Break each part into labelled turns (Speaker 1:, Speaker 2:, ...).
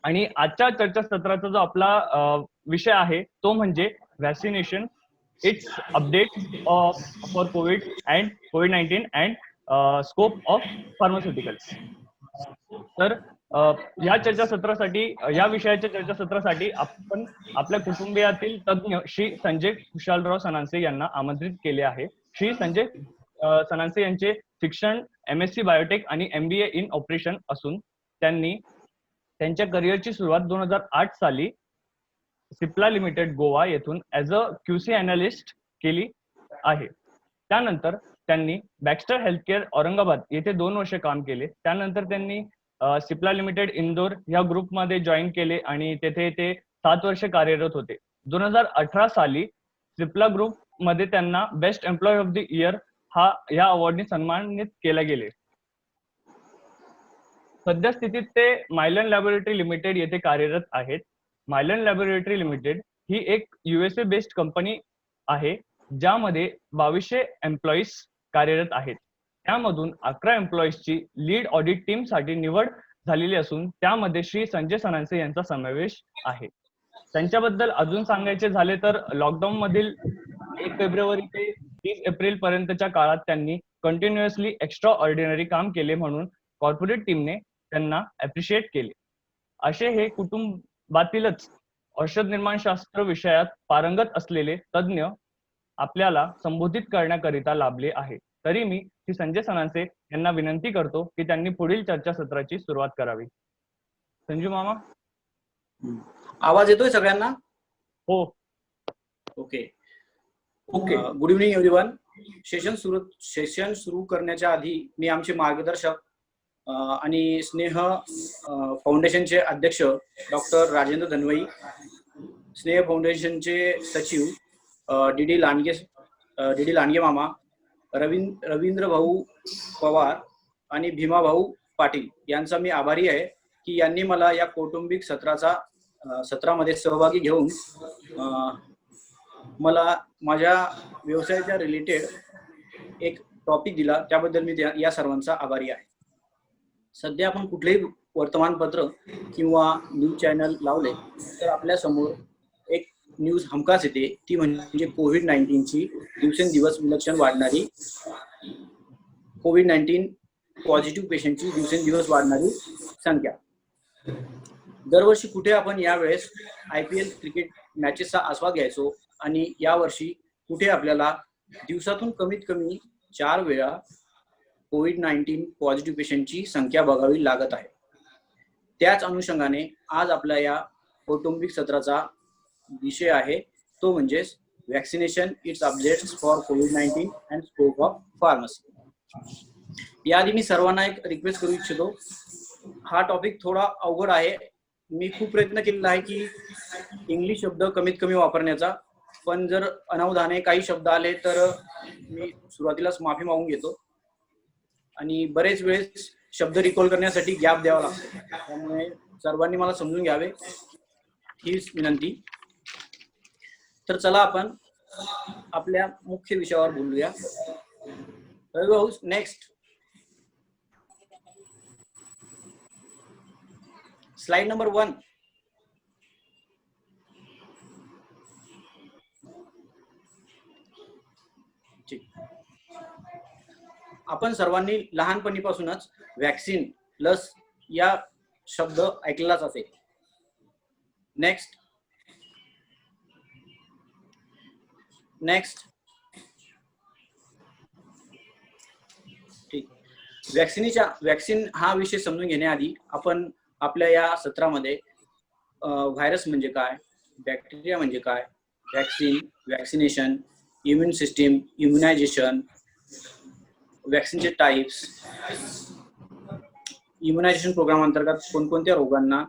Speaker 1: आणि आजच्या चर्चासत्राचा जो आपला विषय आहे तो म्हणजे vaccination, it's update for Covid and covid and scope of pharmaceuticals. तर या चर्चासत्रासाठी, या विषयाच्या चर्चासत्रासाठी आपण आपल्या कुटुंबियातील तज्ञ श्री संजय खुशालराव सनान्से यांना आमंत्रित केले आहे. श्री संजय सनान्से यांचे शिक्षण MSc बायोटेक आणि MBA इन ऑपरेशन असून त्यांनी त्यांच्या करिअरची सुरुवात 2008 साली सिप्ला लिमिटेड गोवा येथून ॲज अ QC अॅनालिस्ट केली आहे. त्यानंतर त्यांनी बॅक्स्टर हेल्थकेअर औरंगाबाद येथे 2 वर्ष काम केले. त्यानंतर त्यांनी सिप्ला लिमिटेड इंदोर या ग्रुपमध्ये जॉईन केले आणि तेथे ते 7 वर्ष कार्यरत होते. 2018 साली सिप्ला ग्रुप मध्ये त्यांना best employee of the year या अवॉर्डने सन्मानित केले गेले. सध्या स्थितीत ते मायलन लॅबोरेटरी लिमिटेड येथे कार्यरत आहेत. मायलन लॅबोरेटरी लिमिटेड ही एक USA बेस्ड कंपनी आहे ज्यामध्ये 2200 एम्प्लॉईज कार्यरत आहेत. त्यामधून 11 एम्प्लॉईजची लीड ऑडिट टीम साठी निवड झालेली असून त्यामध्ये श्री संजय सनान्से यांचा समावेश आहे. त्यांच्याबद्दल अजून सांगायचे झाले तर लॉकडाऊन मधील 1 फेब्रुवारी ते 30 एप्रिल पर्यंतच्या काळात त्यांनी कंटिन्युअसली एक्स्ट्रा ऑर्डिनरी काम केले म्हणून कॉर्पोरेट टीमने त्यांना अप्रिशिएट केले. असे हे कुटुंबातीलच औषध निर्माणशास्त्र विषयात पारंगत असलेले तज्ञ आपल्याला संबोधित करण्याकरिता लाभले आहे. तरी मी श्री संजय सनान्से यांना विनंती करतो की त्यांनी पुढील चर्चासत्राची सुरुवात करावी. संजू मामा,
Speaker 2: आवाज येतोय सगळ्यांना?
Speaker 1: हो.
Speaker 2: Okay. Good evening everyone. Session सुरू करण्याच्या आधी मी आमचे मार्गदर्शक आणि स्नेह फाउंडेशनचे अध्यक्ष डॉक्टर राजेंद्र धनवई, स्नेह फाउंडेशनचे सचिव डी लांडगे मामा, रवींद्र भाऊ पवार आणि भीमा भाऊ पाटील यांचा मी आभारी आहे की यांनी मला या कौटुंबिक सत्रामध्ये सहभागी घेऊन मला माझ्या व्यवसायाच्या रिलेटेड एक टॉपिक दिला. त्याबद्दल मी या सर्वांचा आभारी आहे. सध्या आपण कुठलेही वर्तमानपत्र किंवा न्यूज चॅनल लावले तर आपल्या समोर एक न्यूज हमखास येते, ती म्हणजे कोविड-19ची दिवसेंदिवस विलक्षण वाढणारी, कोविड-19 पॉझिटिव्ह पेशंटची दिवसेंदिवस वाढणारी संख्या. दरवर्षी कुठे आपण यावेळेस IPL क्रिकेट मॅचेसचा आस्वाद घ्यायचो आणि यावर्षी कुठे आपल्याला दिवसातून कमीत कमी 4 वेळा कोविड-19 पॉझिटिव्ह पेशंटची संख्या बघावी लागत आहे. त्याच अनुषंगाने आज आपल्या या कौटुंबिक सत्राचा विषय आहे तो म्हणजे vaccination, it's updates for covid and scope of pharmacy. याआधी मी सर्वांना एक रिक्वेस्ट करू इच्छितो. हा टॉपिक थोडा अवघड आहे. मी खूप प्रयत्न केलेला आहे की इंग्लिश शब्द कमीत कमी वापरण्याचा, पण जर अनावधाने काही शब्द आले तर मी सुरुवातीलाच माफी मागून घेतो आणि बरेच वेळेस शब्द रिकॉल करण्यासाठी गॅप द्यावा लागतो. त्यामुळे सर्वांनी मला समजून घ्यावे हीच विनंती. तर चला आपण आपल्या मुख्य विषयावर बोलूया. Next slide number 1. आपण सर्वांनी लहानपणीपासूनच व्हॅक्सिन, लस या शब्द ऐकलेलाच असेल. नेक्स्ट ठीक. व्हॅक्सिन हा विषय समजून घेण्याआधी आपण आपल्या या सत्रामध्ये व्हायरस म्हणजे काय, बॅक्टेरिया म्हणजे काय, व्हॅक्सिनेशन, इम्युन सिस्टीम, इम्युनायझेशन, व्हॅक्सिनचे टाइप्स, इम्युनायझेशन प्रोग्राम अंतर्गत कोणकोणत्या रोगांना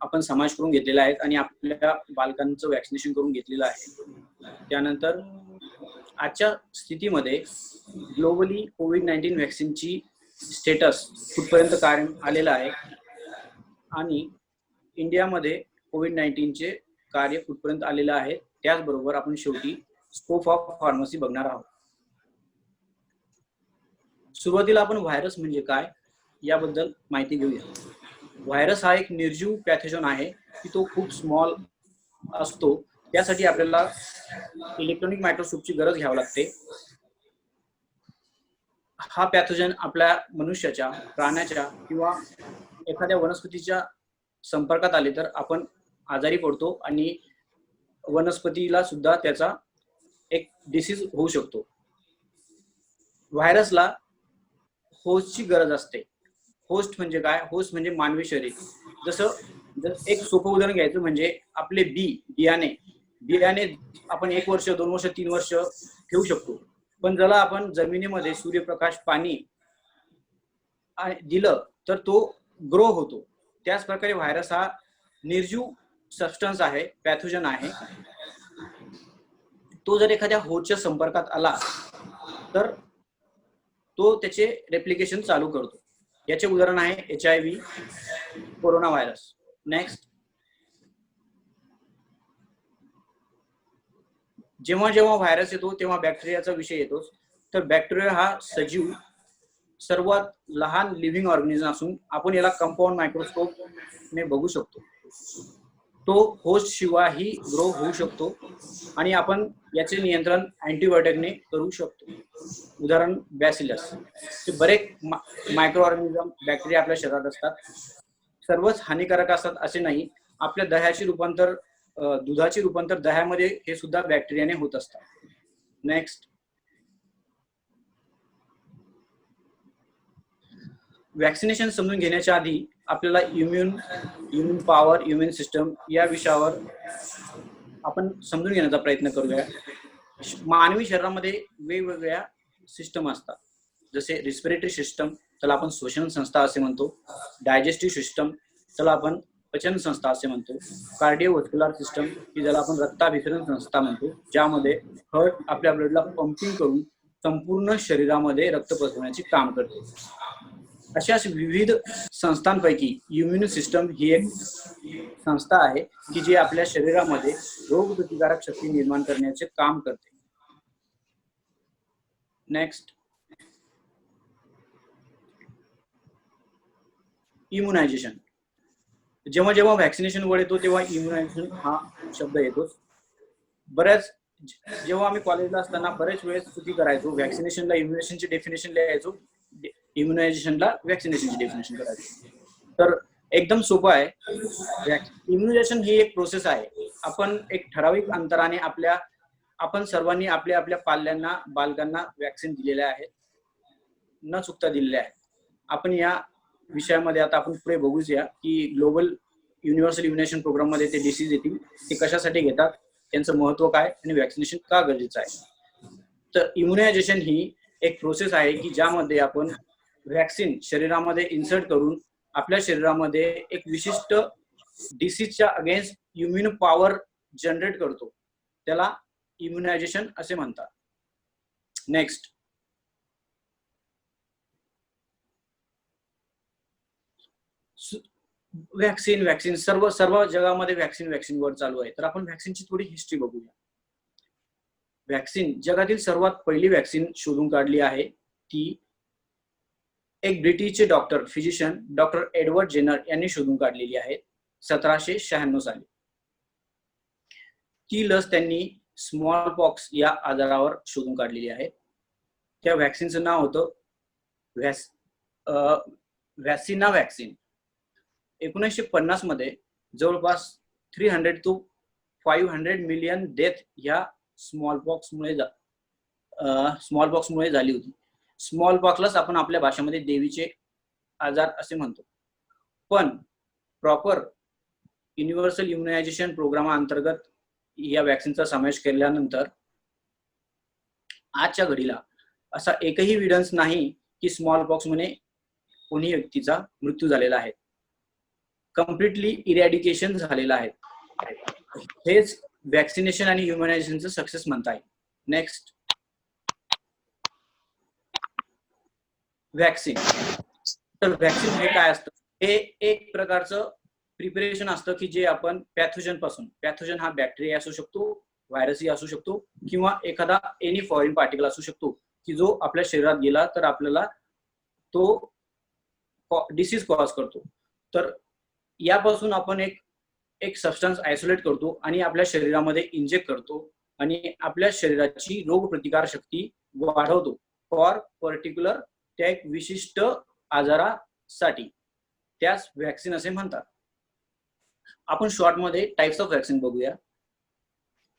Speaker 2: आपण समावेश करून घेतलेला आहे आणि आपल्या बालकांचं व्हॅक्सिनेशन करून घेतलेलं आहे. त्यानंतर आजच्या स्थितीमध्ये ग्लोबली कोविड-19 व्हॅक्सिनची स्टेटस कुठपर्यंत कार्य आलेलं आहे आणि इंडियामध्ये कोविड-19चे कार्य कुठपर्यंत आलेलं आहे. त्याचबरोबर आपण शेवटी स्कोप ऑफ फार्मसी बघणार आहोत. सुरुवातीला आपण व्हायरस म्हणजे काय याबद्दल माहिती घेऊया. व्हायरस हा एक निर्जीव पॅथोजन आहे की तो खूप स्मॉल असतो, त्यासाठी आपल्याला इलेक्ट्रॉनिक मायक्रोस्कोपची गरज घ्यावी लागते. हा पॅथोजन आपल्या मनुष्याच्या, प्राण्याच्या किंवा एखाद्या वनस्पतीच्या संपर्कात आले तर आपण आजारी पडतो आणि वनस्पतीला सुद्धा त्याचा एक डिसीज होऊ शकतो. व्हायरसला होस्टची गरज असते. होस्ट म्हणजे काय? होस्ट म्हणजे मानवी शरीर. जर एक सोपं उदाहरण घ्यायचं म्हणजे आपले बियाणे आपण 1 वर्ष, 2 वर्ष, 3 वर्ष ठेवू शकतो, पण ज्याला आपण जमिनीमध्ये सूर्यप्रकाश, पाणी दिलं तर तो ग्रो होतो. त्याच प्रकारे व्हायरस हा निर्जीव सबस्टन्स आहे, पॅथोजन आहे. तो जर एखाद्या होस्टच्या संपर्कात आला तर तो त्याचे रेप्लिकेशन चालू करतो. याचे उदाहरण आहे HIV, कोरोना व्हायरस. नेक्स्ट, जेव्हा जेव्हा व्हायरस येतो तेव्हा बॅक्टेरियाचा विषय येतो. तर बॅक्टेरिया हा सजीव सर्वात लहान लिव्हिंग ऑर्गॅनिझम असून आपण याला कंपाऊंड मायक्रोस्कोप ने बघू शकतो. तो होस्ट शिवायही ग्रो होऊ शकतो आणि आपण याचे नियंत्रण अँटीबायोटिकने करू शकतो. उदाहरण बॅसिलस. ते बरेच मायक्रो ऑर्गॅनिझम, बॅक्टेरिया आपल्या शरीरात असतात. सर्वच हानिकारक असतात असे नाही. आपल्या दुधाचे रूपांतर दह्यामध्ये हे सुद्धा बॅक्टेरियाने होत असतात. नेक्स्ट, वॅक्सिनेशन समजून घेण्याच्या आधी आपल्याला इम्युन पॉवर, इम्युन सिस्टम या विषयावर आपण समजून घेण्याचा प्रयत्न करूया. मानवी शरीरामध्ये वेगवेगळ्या सिस्टम असतात, जसे रिस्पिरेटरी सिस्टम, त्याला आपण श्वसन संस्था असे म्हणतो. डायजेस्टिव्ह सिस्टम, त्याला आपण पचन संस्था असे म्हणतो. कार्डिओव्हास्क्युलर सिस्टम, की ज्याला आपण रक्ताभिसरण संस्था म्हणतो, ज्यामध्ये हार्ट आपल्या ब्लडला पंपिंग करून संपूर्ण शरीरामध्ये रक्त पसरवण्याचे काम करते. अशा विविध संस्थांपैकी इम्युन सिस्टम ही एक संस्था आहे की जी आपल्या शरीरामध्ये रोगप्रतिकारक शक्ती निर्माण करण्याचे काम करते. Next, immunisation. जेव्हा जेव्हा व्हॅक्सिनेशन वर येतो तेव्हा इम्युनायझेशन हा शब्द येतो. जेव्हा आम्ही कॉलेजला असताना बरेच वेळेस चुकी करायचो. व्हॅक्सिनेशनला इम्युनेशनची डेफिनेशन लिहायचो, इम्युनायझेशनला व्हॅक्सिनेशनची डेफिनेशन करायचो. तर एकदम सोपं आहे. इम्युनायझेशन ही एक प्रोसेस आहे. आपण एक ठराविक अंतराने आपण सर्वांनी आपल्या आपल्या बालकांना व्हॅक्सिन दिलेल्या आहेत, न चुकता दिलेल्या आहेत. आपण या विषयामध्ये आता आपण पुढे बघूया की ग्लोबल युनिव्हर्सल इम्युनेशन प्रोग्राम मध्ये ते डिसीज येतील, ते कशासाठी घेतात, त्यांचं महत्व काय आणि व्हॅक्सिनेशन का गरजेचं आहे. तर इम्युनायझेशन ही एक प्रोसेस आहे की ज्यामध्ये आपण व्हॅक्सिन शरीरामध्ये इन्सर्ट करून आपल्या शरीरामध्ये एक विशिष्ट डिसीजच्या अगेन्स्ट इम्युन पॉवर जनरेट करतो. त्याला इम्युनायझेशन असे म्हणतात. नेक्स्ट, व्हॅक्सिन सर्व जगामध्ये व्हॅक्सिन वर चालू आहे. तर आपण व्हॅक्सिनची थोडी हिस्ट्री बघूया. व्हॅक्सिन जगातील सर्वात पहिली व्हॅक्सिन शोधून काढली आहे ती एक ब्रिटिशचे फिजिशियन डॉक्टर एडवर्ड जेनर यांनी शोधून काढलेली आहे 1796 साली. ती लस त्यांनी स्मॉल पॉक्स या आजारावर शोधून काढलेली आहे. त्या व्हॅक्सिनचं नाव होतं व्हॅसिना व्हॅक्सिन. 1950 मध्ये जवळपास 300 to 500 मिलियन डेथ ह्या स्मॉल पॉक्स मुळे झाली होती. स्मॉल पॉक्सलाच आपण आपल्या भाषेमध्ये देवीचे आजार असे म्हणतो. पण प्रॉपर युनिव्हर्सल इम्युनायझेशन प्रोग्रामाअंतर्गत या व्हॅक्सिनचा समावेश केल्यानंतर आजच्या घडीला असा एकही एव्हिडन्स नाही की स्मॉल पॉक्स मुळे कोणी व्यक्तीचा मृत्यू झालेला आहे. कम्प्लिटली इरॅडिकेशन झालेलं आहे. हेच व्हॅक्सिनेशन आणि इम्युनायझेशनचं सक्सेस म्हणता येईल. Next, vaccine. तर व्हॅक्सिन हे काय असतं? हे एक प्रकारचं प्रिपरेशन असतं की जे आपण पॅथोजन हा बॅक्टेरिया असू शकतो, व्हायरसही असू शकतो, किंवा एखादा एनी फॉरेन पार्टिकल असू शकतो की जो आपल्या शरीरात गेला तर आपल्याला तो डिसीज कॉज करतो. तर यापासून आपण एक सबस्टन्स आयसोलेट करतो आणि आपल्या शरीरामध्ये इंजेक्ट करतो आणि आपल्या शरीराची रोगप्रतिकार शक्ती वाढवतो फॉर पर्टिक्युलर त्या एक विशिष्ट आजारासाठी. त्यास व्हॅक्सिन असे म्हणतात. आपण शॉर्ट मध्ये टाइप्स ऑफ व्हॅक्सिन बघूया.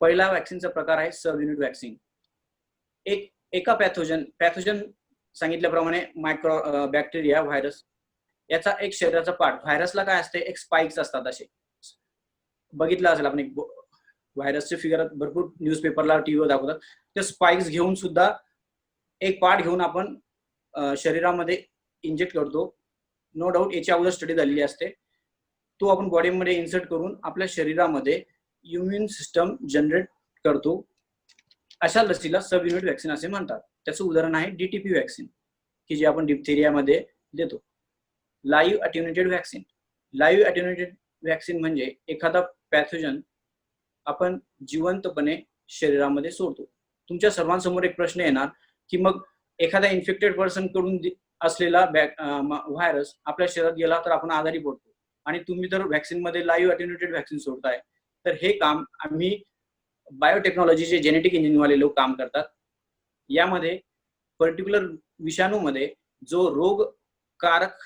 Speaker 2: पहिला व्हॅक्सिनचा प्रकार आहे सब युनिट व्हॅक्सिन. एका पॅथोजन सांगितल्याप्रमाणे मायक्रो बॅक्टेरिया, व्हायरस याचा एक शरीराचा पार्ट. व्हायरसला काय असते, एक स्पाइक्स असतात. असे बघितलं असेल आपण, एक व्हायरसचे फिगर भरपूर न्यूजपेपरला, टीव्हीवर दाखवतात. ते स्पाइक्स घेऊन सुद्धा एक पार्ट घेऊन आपण शरीरामध्ये इंजेक्ट करतो. नो डाऊट याची अगोदर स्टडी झालेली असते. तो आपण बॉडीमध्ये इन्सर्ट करून आपल्या शरीरामध्ये इम्युन सिस्टम जनरेट करतो. अशा लसीला सब युनिट व्हॅक्सिन असे म्हणतात. त्याचं उदाहरण आहे DTP व्हॅक्सिन, की जे आपण डिप्थेरियामध्ये देतो. Live attenuated vaccine. Live attenuated vaccine म्हणजे एखादा पॅथोजन आपण जिवंतपणे शरीरामध्ये सोडतो. तुमच्या सर्वांसमोर एक प्रश्न येणार की मग एखाद्या इन्फेक्टेड पर्सन कडून असलेला व्हायरस आपल्या शरीरात गेला तर आपण आजारी पडतो, आणि तुम्ही जर व्हॅक्सिन मध्ये लाईव्ह अटेन्युएटेड व्हॅक्सिन सोडताय, तर हे काम आम्ही बायोटेक्नॉलॉजीचे जेनेटिक इंजिनिअरवाले लोक काम करतात. यामध्ये पर्टिक्युलर विषाणूमध्ये जो रोगकारक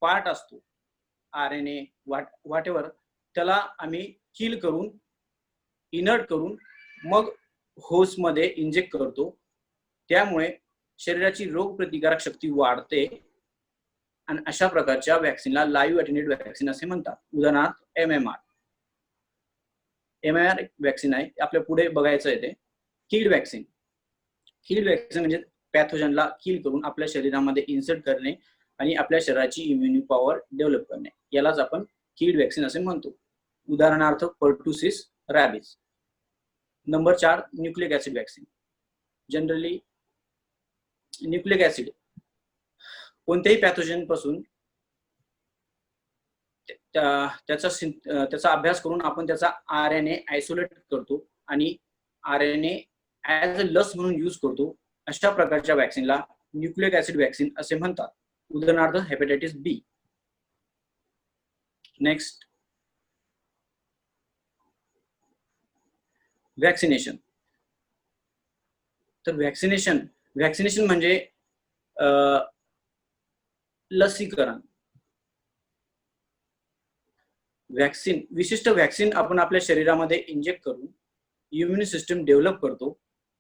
Speaker 2: पार्ट असतो, RNA व्हॉटएव्हर, त्याला आम्ही किल करून, इनर्ट करून मग होस्टमध्ये इंजेक्ट करतो. त्यामुळे शरीराची रोगप्रतिकारक शक्ती वाढते आणि अशा प्रकारच्या व्हॅक्सिनला लाईव्ह अटेन्युएटेड व्हॅक्सिन असे म्हणतात. उदाहरणार्थ MMR एक व्हॅक्सिन आहे. आपल्या पुढे बघायचं आहे ते किल्ड व्हॅक्सिन. किल्ड व्हॅक्सिन म्हणजे पॅथोजनला किल करून आपल्या शरीरामध्ये इन्सर्ट करणे आणि आपल्या शरीराची इम्युनिटी पॉवर डेव्हलप करणे, यालाच आपण किल्ड व्हॅक्सिन असे म्हणतो. उदाहरणार्थ pertussis, rabies. Number 4 nucleic acid vaccine. Generally nucleic acid कोणत्याही पॅथोजन पासून त्याचा अभ्यास करून आपण त्याचा RNA आयसोलेट करतो आणि RNA ऍज अ लस म्हणून यूज करतो. अशा प्रकारच्या व्हॅक्सिनला न्यूक्लिक ऍसिड व्हॅक्सिन असे म्हणतात. उदाहरणार्थ हेपॅटायटिस B. Next, vaccination. तर व्हॅक्सिनेशन म्हणजे लसीकरण. विशिष्ट व्हॅक्सिन आपण आपल्या शरीरामध्ये इंजेक्ट करून इम्युन सिस्टम डेव्हलप करतो,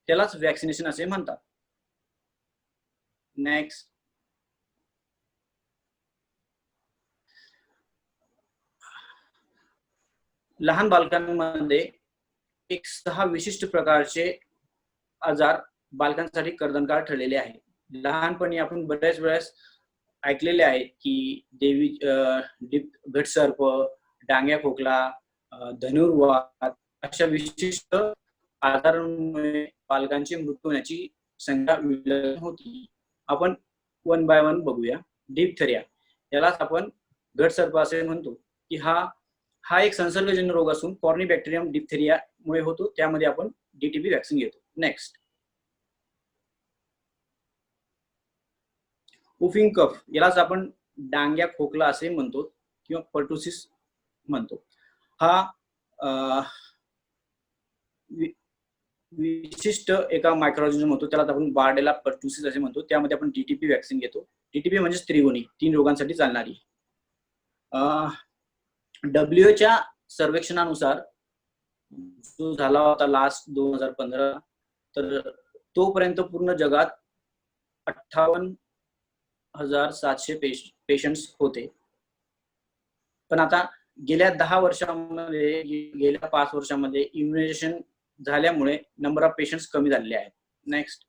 Speaker 2: त्यालाच व्हॅक्सिनेशन असे म्हणतात. नेक्स्ट, लहान बालकांमध्ये एक 6 विशिष्ट प्रकारचे आजार बालकांसाठी कर्दनकार ठरलेले आहे. लहानपणी आपण बऱ्याच वेळेस ऐकलेले आहे की घटसर्प, डांग्या खोकला, धनुर्वात अशा विशिष्ट आजारांमुळे बालकांचे मृत्यू होण्याची संख्या विलक्षण होती. आपण 1 बाय 1 बघूया. डिप्थेरिया, यालाच आपण घटसर्प असे म्हणतो, की हा एक संसर्गजन्य रोग असून कॉर्निबॅक्टेरियम डिप्थेरिया मुळे होतो. त्यामध्ये आपण DTP व्हॅक्सिन घेतो. नेक्स्ट, वुफिंग कफ, यालाच आपण डांग्या खोकला असे म्हणतो किंवा पर्टुसिस म्हणतो. हा विशिष्ट एका मायक्रोऑर्गॅनिझम होतो, त्याला आपण बार्डेला पर्टुसिस असे म्हणतो. त्यामध्ये आपण DTP व्हॅक्सिन घेतो. DTP म्हणजे त्रिगुणी, 3 रोगांसाठी चालणारी. WHO सर्वेक्षणानुसार जो झाला होता लास्ट 2015, तर तोपर्यंत पूर्ण जगात 58,700 पेशंट्स होते. पण आता गेल्या 10 वर्षांमध्ये, गेल्या 5 वर्षांमध्ये इम्युनायझेशन झाल्यामुळे नंबर ऑफ पेशंट्स कमी झालेले आहेत. नेक्स्ट,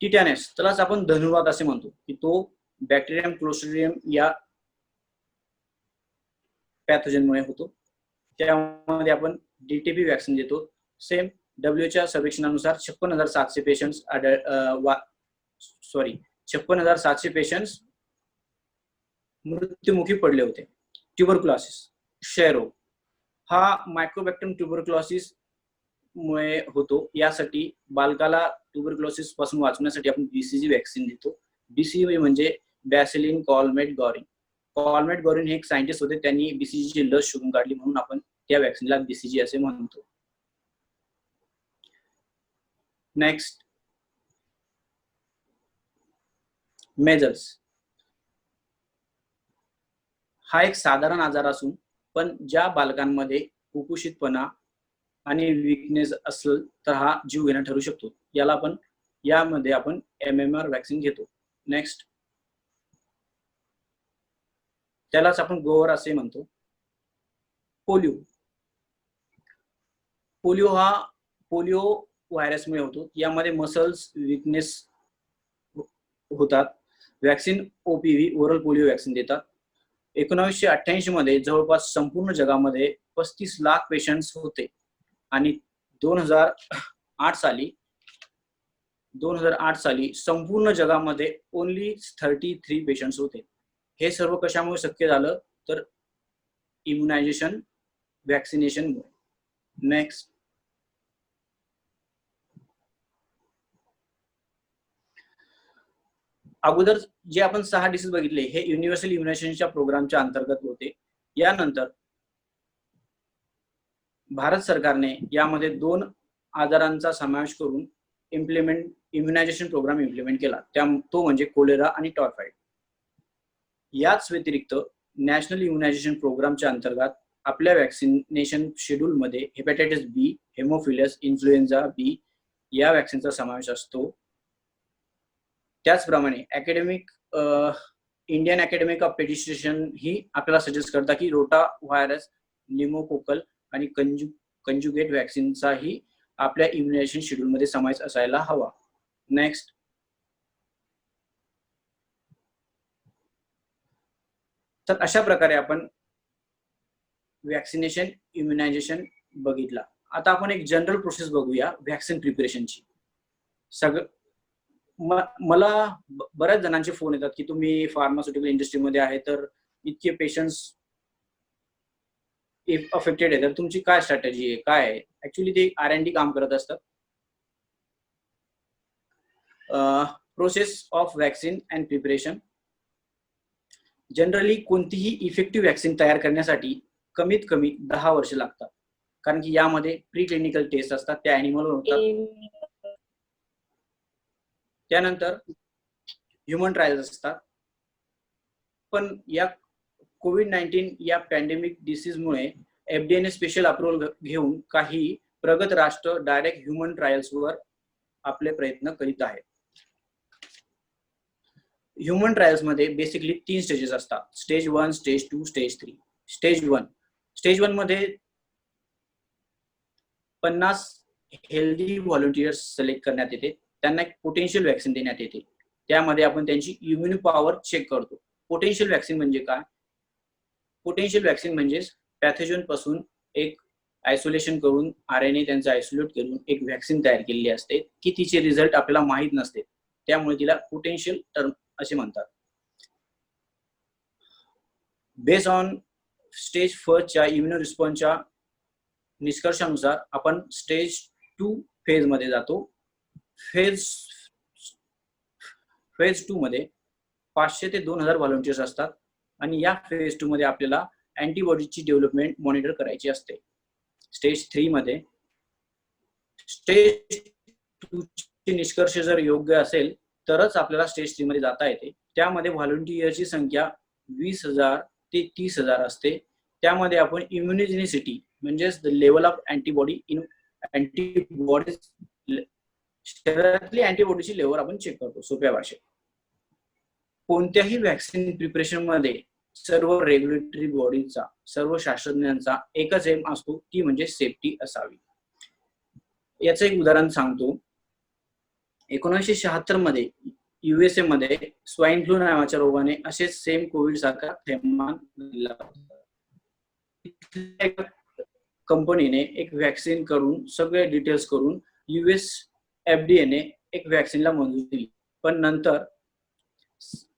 Speaker 2: टिटॅनस, त्यालाच आपण धनुर्वात असे म्हणतो, की तो बॅक्टेरियम क्लोस्ट्रिडियम या पॅथोजनमुळे होतो. त्यामध्ये आपण DTP व्हॅक्सिन देतो. सेम WHO सर्वेक्षणानुसार 56,700 पेशंट्स 56,700 पेशंट्स मृत्युमुखी पडले होते. ट्युबरक्युलोसिस, क्षयरोग, हा मायक्रोबॅक्टेरियम ट्युबरक्युलोसिस मुळे होतो. यासाठी बालकाला ट्युबरक्युलोसिस पासून वाचवण्यासाठी आपण BCG व्हॅक्सिन देतो. BCG म्हणजे बॅसिलिन कॉलमेट गॉरिन. कॉलमेट गॉरिन हे एक सायंटिस्ट होते, त्यांनी BCG ची लस शोधून काढली, म्हणून आपण त्या वॅक्सिनला BCG असे म्हणतो. Next, measles. हा एक साधारण आजार असून पण ज्या बालकांमध्ये कुपोषितपणा आणि विकनेस असेल तर हा जीव घेणा ठरू शकतो. यामध्ये आपण MMR वॅक्सिन घेतो. नेक्स्ट, त्यालाच आपण गोवर असे म्हणतो. पोलिओ. पोलिओ व्हायरसमुळे होतो. यामध्ये मसल्स विकनेस होतात. Vaccine OPV oral polio vaccine देतात. 1988 मध्ये जवळपास संपूर्ण जगामध्ये 35 लाख पेशंट्स होते आणि 2008 साली संपूर्ण जगामध्ये ओनली 33 पेशंट्स होते. हे सर्व कशामुळे शक्य झालं तर इम्युनायझेशन, वॅक्सिनेशनमुळे. नेक्स्ट, अगोदर जे आपण 6 डिसीज बघितले हे युनिव्हर्सल इम्युनायझेशनच्या प्रोग्रामच्या अंतर्गत होते. यानंतर भारत सरकारने यामध्ये 2 आजारांचा समावेश करून इम्युनायझेशन प्रोग्राम इम्प्लिमेंट केला. तो म्हणजे कोलेरा आणि टायफॉइड. याच व्यतिरिक्त नॅशनल इम्युनायझेशन प्रोग्रामच्या अंतर्गत आपल्या वॅक्सिनेशन शेड्यूल मध्ये hepatitis B, Haemophilus, influenza B या वॅक्सिनचा समावेश असतो. त्याचप्रमाणे इंडियन अकॅडमिक ऑफ पेडिट्रिशियन ही आपल्याला सजेस्ट करता की रोटा व्हायरस, न्यूमोकोकल आणि कंजुगेट वॅक्सिनचाही आपल्या इम्युनायझेशन शेड्यूल मध्ये समावेश असायला हवा. नेक्स्ट, तर अशा प्रकारे आपण वॅक्सिनेशन, इम्युनायझेशन बघितला. आता आपण एक जनरल प्रोसेस बघूया वॅक्सिन प्रिपरेशनची. मला बऱ्याच जणांचे फोन येतात की तुम्ही फार्मास्युटिकल इंडस्ट्रीमध्ये आहे तर इतके पेशंट्स अफेक्टेड आहे, तर तुमची काय स्ट्रॅटेजी आहे, काय आहे? ऍक्च्युली ते R&D काम करत असतात. Process of vaccine and preparation. Generally कोणतीही इफेक्टिव्ह वॅक्सिन तयार करण्यासाठी कमीत कमी 10 वर्ष लागतात, कारण की यामध्ये प्री क्लिनिकल टेस्ट असतात, त्या ॲनिमलवर होतात. त्यानंतर ह्युमन ट्रायल्स असतात. पण या कोविड-19 या पॅन्डेमिक डिसीजमुळे FDA ने स्पेशल अप्रुव्हल घेऊन काही प्रगत राष्ट्र डायरेक्ट ह्युमन ट्रायल्सवर आपले प्रयत्न करीत आहेत. ह्युमन ट्रायल्स मध्ये बेसिकली 3 स्टेजेस असतात. Stage 1, stage 2, stage 3. स्टेज 1 मध्ये 50 हेल्दी व्हॉलंटियर्स सिलेक्ट करण्यात येते. त्यांना एक पोटेन्शियल वॅक्सिन देण्यात येते. त्यामध्ये आपण त्यांची इम्युनि पॉवर चेक करतो. पोटेन्शियल वॅक्सिन म्हणजे काय? पोटेन्शियल वॅक्सिन म्हणजे पॅथोजन पासून एक आयसोलेशन करून RNA त्यांचा आयसोलेट करून एक वॅक्सिन तयार केलेली असते की तिचे रिझल्ट आपल्याला माहित नसते, त्यामुळे तिला पोटेन्शियल टर्म असे म्हणतात. बेस्ड ऑन स्टेज 1 च्या इम्युनो रिस्पॉन्सच्या निष्कर्षानुसार आपण स्टेज 2 फेज मध्ये जातो. फेज 2 मध्ये 500 ते 2000 व्हॉलंटियर्स असतात आणि या फेज 2 मध्ये आपल्याला अँटीबॉडीची डेव्हलपमेंट मॉनिटर करायची असते. स्टेज 3 मध्ये स्टेज 2 चे निष्कर्ष जर योग्य असेल तरच आपल्याला स्टेज 3 मध्ये जाता येते. त्यामध्ये व्हॉलंटियरची संख्या 20,000 ते 30,000 असते. त्यामध्ये आपण इम्युनिजेनिसिटी म्हणजेच the level of antibody in antibodies, शरीरातली अँटीबॉडीची लेवल आपण चेक करतो सोप्या भाषेत. कोणत्याही वॅक्सिन प्रिपरेशन मध्ये सर्व रेग्युलेटरी बॉडीचा, सर्व शास्त्रज्ञांचा एकच एम असतो, ती म्हणजे सेफ्टी असावी. याचं एक उदाहरण सांगतो. 1976 मध्ये USA मध्ये स्वाईन फ्लू नावाच्या रोगाने असे सेम कोविड सारखा थैमान दिला. कंपनीने एक वॅक्सिन करून सगळे डिटेल्स करून US FDA ने एक वॅक्सिनला मंजुरी दिली, पण नंतर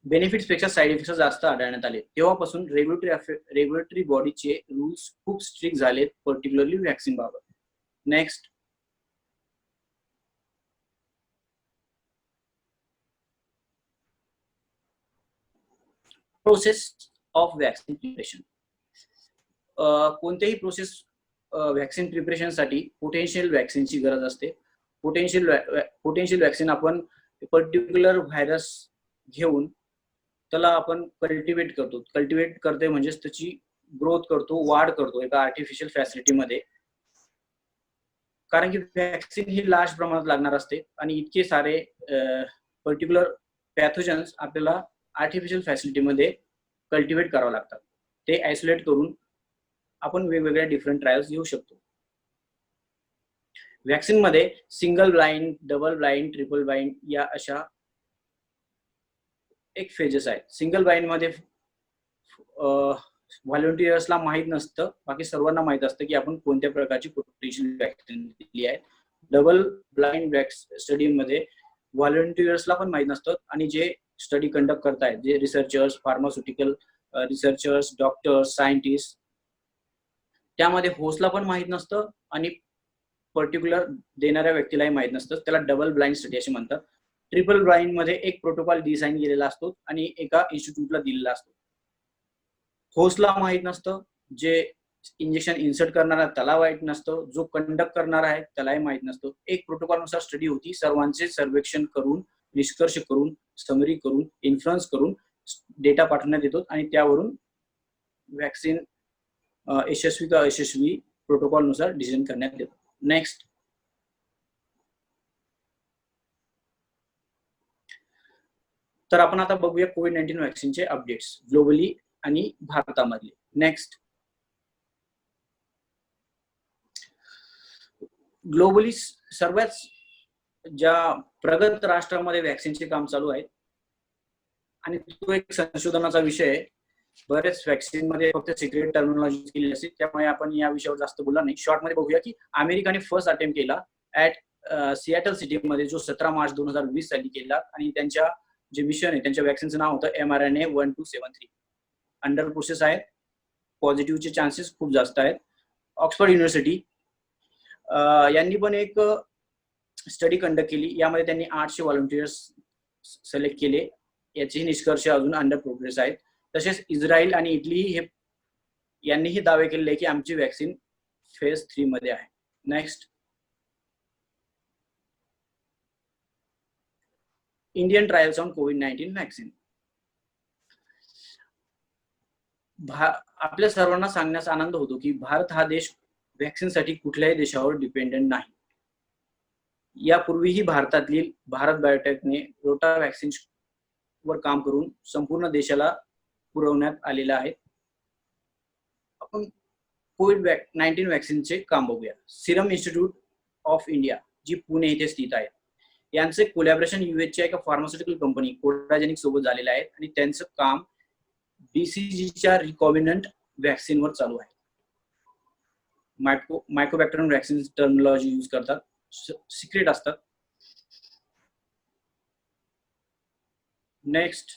Speaker 2: बेनिफिट्स पेक्षा साईड इफेक्ट्स जास्त आढळण्यात आले. तेव्हापासून रेग्युलेटरी बॉडीचे रूल्स खूप स्ट्रिक्ट झालेत, पर्टिक्युलरली वॅक्सिन बाबत. Next, process of vaccine preparation. कोणत्याही प्रोसेस व्हॅक्सिन प्रिपरेशनसाठी पोटेन्शियल व्हॅक्सिनची गरज असते. पोटेन्शियल व्हॅक्सिन आपण पर्टिक्युलर व्हायरस घेऊन त्याला आपण कल्टिवेट करतो. कल्टिवेट करते म्हणजेच त्याची ग्रोथ करतो, वाढ करतो एका आर्टिफिशियल फॅसिलिटीमध्ये. कारण की व्हॅक्सिन ही लार्ज प्रमाणात लागणार असते आणि इतके सारे पर्टिक्युलर पॅथोजन्स आपल्याला आर्टिफिशियल फॅसिलिटीमध्ये कल्टिवेट करावं लागतात. ते आयसोलेट करून आपण वेगवेगळ्या डिफरंट ट्रायल्स घेऊ शकतो. व्हॅक्सिन मध्ये single blind, double blind, triple blind या अशा एक फेजेस आहेत. सिंगल ब्लाइंड मध्ये व्हॉलंटियर्सला माहित नसतं, बाकी सर्वांना माहित असतं की आपण कोणत्या प्रकारची पोटेन्शियल व्हॅक्सिन दिली आहे. डबल ब्लाइंड स्टडी मध्ये व्हॉलंटियर्सला पण माहित नसतं आणि जे स्टडी कंडक्ट करतायत, जे researchers, pharmaceutical researchers, doctors, scientist, त्यामध्ये होस्टला पण माहित नसतं आणि पर्टिक्युलर देणाऱ्या व्यक्तीलाही माहित नसतं. त्याला डबल ब्लाइंड स्टडी असे म्हणतात. ट्रिपल ब्लाइंड मध्ये एक प्रोटोकॉल डिझाईन केलेला असतो आणि एका इन्स्टिट्यूटला दिलेला असतो. होस्टला माहित नसतं, जे इंजेक्शन इन्सर्ट करणार आहे त्याला माहित नसतं, जो कंडक्ट करणार आहे त्यालाही माहित नसतं. एक प्रोटोकॉल नुसार स्टडी होती. सर्वांचे सर्वेक्षण करून, निष्कर्ष करून, समरी करून, इन्फ्लुएन्स करून डेटा पाठवण्यात येतो आणि त्यावरून व्हॅक्सिन यशस्वी का अयशस्वी प्रोटोकॉल नुसार डिझाईन करण्यात येतो. नेक्स्ट, तर आपण आता बघूया कोविड-19 व्हॅक्सिनचे अपडेट्स ग्लोबली आणि भारतामधले. नेक्स्ट, ग्लोबली सर्वच ज्या प्रगत राष्ट्रांमध्ये व्हॅक्सिनचे काम चालू आहे आणि तो एक संशोधनाचा विषय आहे. बरेच व्हॅक्सिन मध्ये फक्त सिक्रेट टर्मिनॉलॉजी केली असते, त्यामुळे आपण या विषयावर जास्त बोलणार नाही. शॉर्ट मध्ये बघूया की अमेरिकाने फर्स्ट अटेम्प्ट केला ऍट सिएटल सिटी मध्ये, जो 17 मार्च 2020 साली केला आणि त्यांच्या जे मिशन आहे त्यांच्या व्हॅक्सिनचं नाव होतं mRNA-1273. अंडर प्रोसेस आहे. पॉझिटिव्हचे चान्सेस खूप जास्त आहेत. ऑक्सफर्ड युनिव्हर्सिटी यांनी पण एक स्टडी कंडक्ट केली. यामध्ये त्यांनी 800 व्हॉलंटियर्स सिलेक्ट केले. याचे निष्कर्ष अजून अंडर प्रोग्रेस आहेत. तसेच इस्रायल आणि इटली यांनीही दावे केलेले की आमची व्हॅक्सिन फेज 3 मध्ये आहे. Next, Indian trials on covid vaccine. आपल्या सर्वांना सांगण्यास आनंद होतो की भारत हा देश व्हॅक्सिनसाठी कुठल्याही देशावर डिपेंडेंट नाही. यापूर्वीही भारत बायोटेकने रोटा व्हॅक्सिन वर काम करून संपूर्ण पुरवण्यात आलेला आहे. आपण कोविड-19 व्हॅक्सिनचे काम बघूया. सिरम इन्स्टिट्यूट ऑफ इंडिया, जी पुणे येथे स्थित आहे, यांचे कोलॅबोरेशन यूएसच्या एका फार्मास्युटिकल कंपनी कोडाजेनिक सोबत झालेले आहे आणि त्यांचं काम बीसीजीच्या रिकॉम्बिनंट व्हॅक्सिनवर चालू आहे. मायक्रोबॅक्टेरियम व्हॅक्सिन टर्मिनॉलॉजी यूज करतात, सिक्रेट असतात. नेक्स्ट,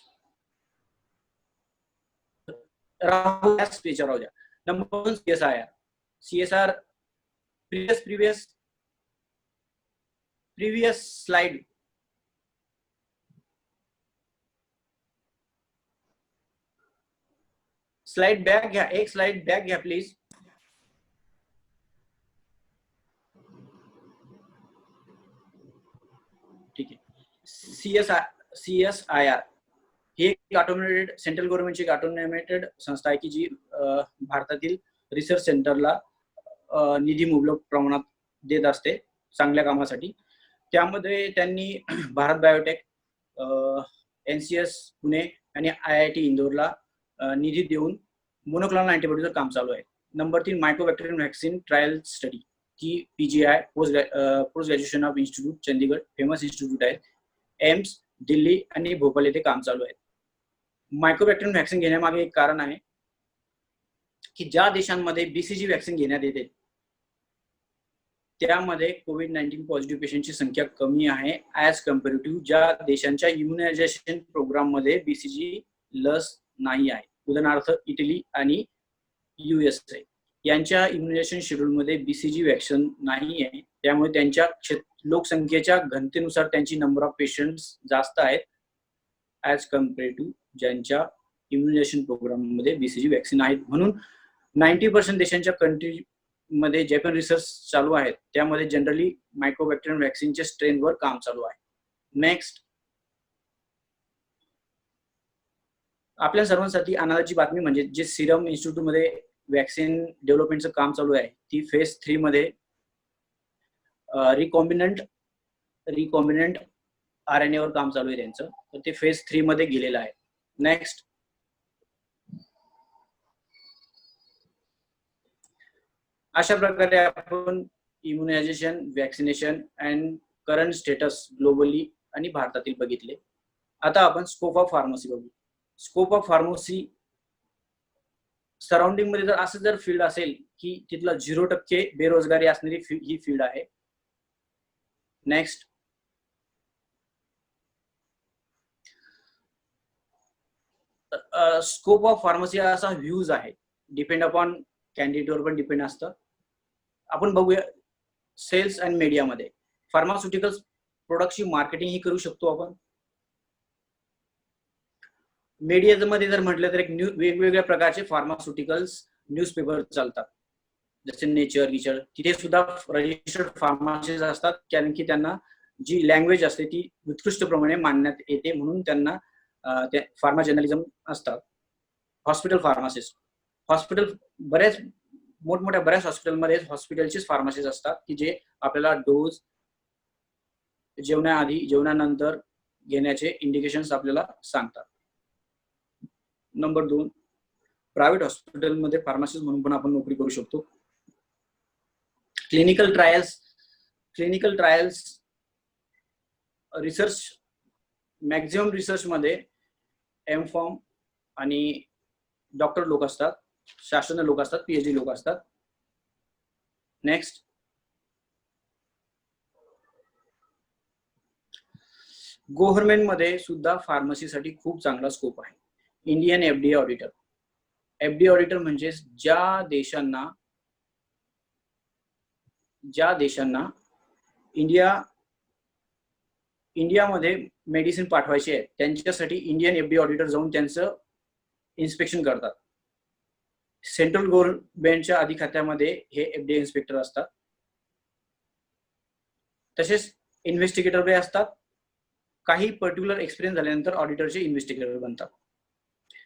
Speaker 2: राहू द्या. Number 1 CSR. previous slide. Slide back घ्या, एक स्लाइड बॅक घ्या प्लीज. ठीक आहे. CSIR ही एक ऑटोमेटेड सेंट्रल गव्हर्नमेंटची ऑटोमेटेड संस्था आहे की जी भारतातील रिसर्च सेंटरला निधी मुबलक प्रमाणात देत असते चांगल्या कामासाठी. त्यामध्ये त्यांनी भारत बायोटेक, NCS पुणे आणि IIT इंदोरला निधी देऊन मोनोक्लोनल अँटीबॉडीचं काम चालू आहे. नंबर 3, मायक्रोबॅक्टेरियम व्हॅक्सिन ट्रायल स्टडी की PGI, post graduation of institute Chandigarh, famous institute आहे. एम्स दिल्ली आणि भोपाळ येथे काम चालू आहे. मायक्रोबॅक्टेरियम व्हॅक्सिन घेण्यामागे एक कारण आहे की ज्या देशांमध्ये BCG व्हॅक्सिन घेण्यात येते त्यामध्ये कोविड-19 पॉझिटिव्ह पेशंटची संख्या कमी आहे ऍज कम्पॅरेटिव्ह ज्या देशांच्या इम्युनायझेशन प्रोग्राम मध्ये BCG लस नाही आहे. उदाहरणार्थ इटली आणि USA यांच्या इम्युनायझेशन शेड्यूल मध्ये BCG व्हॅक्सिन नाही आहे. त्यामुळे त्यांच्या लोकसंख्येच्या घनतेनुसार त्यांची नंबर ऑफ पेशंट्स जास्त आहेत ऍज कम्पॅरेटिव्ह ज्यांच्या इम्युनायझेशन प्रोग्राम मध्ये BCG वॅक्सिन आहेत. म्हणून 90% देशांच्या कंट्रीमध्ये जे पण रिसर्च चालू आहेत त्यामध्ये जनरली मायक्रोबॅक्टेरियम वॅक्सिनच्या स्ट्रेनवर काम चालू आहे. नेक्स्ट, आपल्या सर्वांसाठी आनंदाची बातमी म्हणजे जे सिरम इन्स्टिट्यूट मध्ये वॅक्सिन डेव्हलपमेंटचं काम चालू आहे ती फेज 3 मध्ये रिकॉम्बिनंट RNA वर काम चालू आहे त्यांचं, तर ते फेज 3 मध्ये गेलेलं आहे. नेक्स्ट, अशा प्रकारे आपण immunisation, vaccination and current status globally आणि भारतातील बघितले. आता आपण स्कोप ऑफ फार्मसी बघू. स्कोप ऑफ फार्मसी सराउंडिंग मध्ये जर असं जर फील्ड असेल की तिथला 0% बेरोजगारी असणारी ही फील्ड आहे. नेक्स्ट, स्कोप ऑफ फार्मसी असा व्ह्यूज आहे, डिपेंड अपॉन कॅन्डिडेटवर पण डिपेंड असतं. आपण बघूया सेल्स अँड मीडियामध्ये फार्मास्युटिकल्स प्रोडक्टची मार्केटिंग ही करू शकतो आपण. मीडियामध्ये जर म्हटलं तर एक वेगवेगळ्या प्रकारचे फार्मास्युटिकल्स न्यूजपेपर चालतात, जसे नेचर, रिचर. तिथे सुद्धा रजिस्टर्ड फार्मासिस्ट असतात, कारण की त्यांना जी लँग्वेज असते ती उत्कृष्टप्रमाणे मांडण्यात येते, म्हणून त्यांना ते फार्मा जर्नलिझम असतात. हॉस्पिटल फार्मासिस्ट, हॉस्पिटल बऱ्याच मोठमोठ्या बऱ्याच हॉस्पिटलमध्ये हॉस्पिटलचेच फार्मासिस्ट असतात की जे आपल्याला डोज जेवणाआधी जेवणानंतर घेण्याचे इंडिकेशन्स आपल्याला सांगतात. नंबर 2, प्रायव्हेट हॉस्पिटलमध्ये फार्मासिस्ट म्हणून पण आपण नोकरी करू शकतो. Clinical trials research, maximum research मध्ये M.Pharm आणि डॉक्टर लोक असतात, शास्त्रज्ञ लोक असतात, PhD लोक असतात. नेक्स्ट, गव्हर्नमेंट मध्ये सुद्धा फार्मसीसाठी खूप चांगला स्कोप आहे. Indian FDA auditor. FDA auditor म्हणजे ज्या देशांना इंडियामध्ये मेडिसिन पाठवायची आहे त्यांच्यासाठी इंडियन FDA ऑडिटर जाऊन त्यांचं इन्स्पेक्शन करतात. सेंट्रल गव्हर्नमेंटच्या अधिखात्यामध्ये हे FDA इन्स्पेक्टर असतात. तसेच इन्व्हेस्टिगेटर असतात. काही पर्टिक्युलर एक्सपिरियन्स झाल्यानंतर ऑडिटरचे इन्व्हेस्टिगेटर बनतात.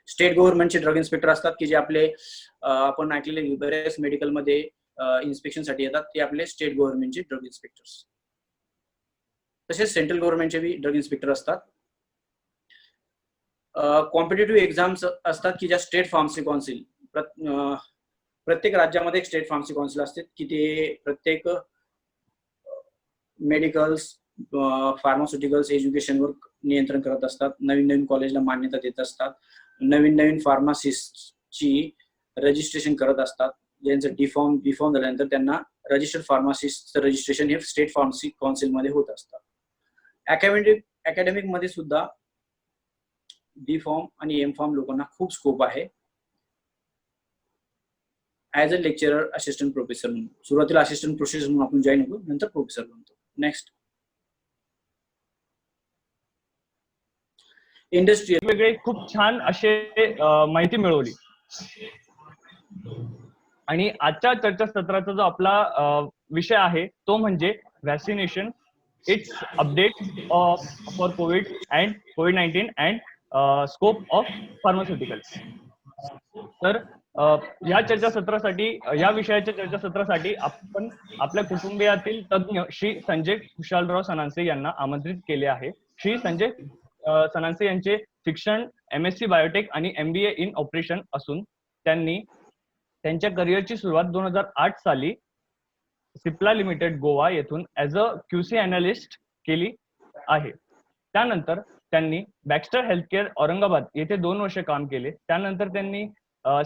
Speaker 2: स्टेट गव्हर्नमेंटचे ड्रग इन्स्पेक्टर असतात की जे आपले आपण ऐकलेले बरेच मेडिकलमध्ये इन्स्पेक्शनसाठी येतात, ते आपले स्टेट गव्हर्नमेंटचे ड्रग इन्स्पेक्टर्स. तसेच सेंट्रल गव्हर्नमेंटचे बी ड्रग इन्स्पेक्टर असतात. कॉम्पिटेटिव्ह एक्झाम्स असतात की ज्या स्टेट फार्मसी काउन्सिल, प्रत्येक राज्यामध्ये एक स्टेट फार्मसी काउन्सिल असते की ते प्रत्येक मेडिकल्स, फार्मास्युटिकल्स एज्युकेशनवर नियंत्रण करत असतात. नवीन नवीन कॉलेजला मान्यता देत असतात. नवीन नवीन फार्मासिस्टची रजिस्ट्रेशन करत असतात. ज्यांचं बी फॉर्म झाल्यानंतर त्यांना रजिस्टर्ड फार्मासिस्टचं रजिस्ट्रेशन हे स्टेट फार्मसी काउन्सिल मध्ये होत असतात. अकॅडमिक मध्ये सुद्धा B.Pharm आणि M.Pharm लोकांना खूप स्कोप आहे. As a lecturer, assistant professor म्हणून. सुरुवातीला असिस्टंट प्रोफेसर म्हणून आपण जॉईन होतो, नंतर प्रोफेसर बनतो. Next, industry.
Speaker 1: वेगळे खूप छान असे माहिती मिळवली. आणि आजच्या चर्चासत्राचा जो आपला विषय आहे तो म्हणजे vaccination, it's update for Covid and COVID-19 and scope of pharmaceuticals. तर या चर्चासत्रासाठी, या विषयाच्या चर्चासत्रासाठी आपण आपल्या कुटुंबियातील तज्ञ श्री संजय खुशालराव सनान्से यांना आमंत्रित केले आहे. श्री संजय सनान्से यांचे शिक्षण MSc बायोटेक आणि MBA इन ऑपरेशन असून त्यांनी त्यांच्या करिअरची सुरुवात 2008 साली सिप्ला लिमिटेड गोवा येथून ऍज अ QC अॅनालिस्ट केली आहे. त्यानंतर त्यांनी बॅक्स्टर हेल्थकेअर औरंगाबाद येथे 2 वर्ष काम केले. त्यानंतर त्यांनी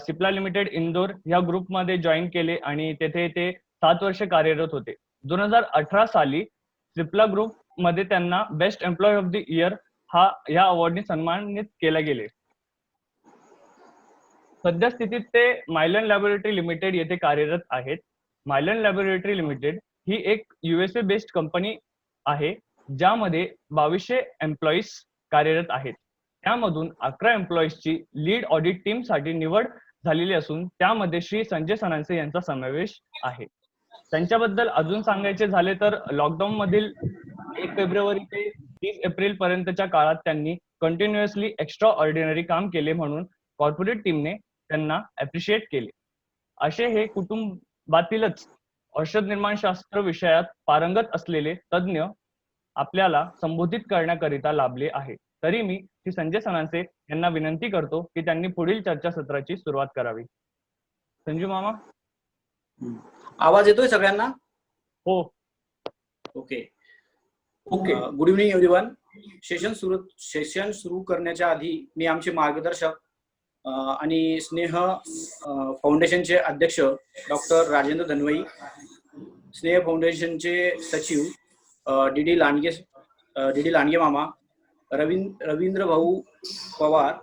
Speaker 1: सिप्ला लिमिटेड इंदोर या ग्रुपमध्ये जॉईन केले आणि तेथे ते 7 वर्ष कार्यरत होते. 2018 साली सिप्ला ग्रुप मध्ये त्यांना best employee of the year या अवॉर्डने सन्मानित केले गेले. सध्या स्थितीत ते मायलन लॅबोरेटरी लिमिटेड येथे कार्यरत आहेत. मायलन लॅबोरेटरी लिमिटेड ही एक USA बेस्ड कंपनी आहे ज्यामध्ये 2200 एम्प्लॉईज कार्यरत आहेत. त्यामधून 11 एम्प्लॉईजची लीड ऑडिट टीम साठी निवड झालेली असून त्यामध्ये श्री संजय सनान्से यांचा समावेश आहे. त्यांच्याबद्दल अजून सांगायचे झाले तर लॉकडाऊन मधील 1 फेब्रुवारी ते 30 एप्रिल पर्यंतच्या काळात त्यांनी कंटिन्युअसली एक्स्ट्रा ऑर्डिनरी काम केले म्हणून कॉर्पोरेट टीमने त्यांना अप्रिशिएट केले. असे हे कुटुंबातीलच औषध निर्माणशास्त्र विषयात पारंगत असलेले तज्ज्ञ आपल्याला संबोधित करण्याकरिता लाभले आहे. तरी मी श्री संजय सनान्से यांना विनंती करतो की त्यांनी पुढील चर्चासत्राची सुरुवात करावी. संजू मामा.
Speaker 2: आवाज येतोय सगळ्यांना?
Speaker 1: हो.
Speaker 2: Okay. Good evening everyone. Session सुरू करण्याच्या आधी मी आमचे मार्गदर्शक आणि स्नेह फाउंडेशनचे अध्यक्ष डॉक्टर राजेंद्र धनवई, स्नेह फाउंडेशनचे सचिव डी लांडगे मामा, रवींद्र भाऊ पवार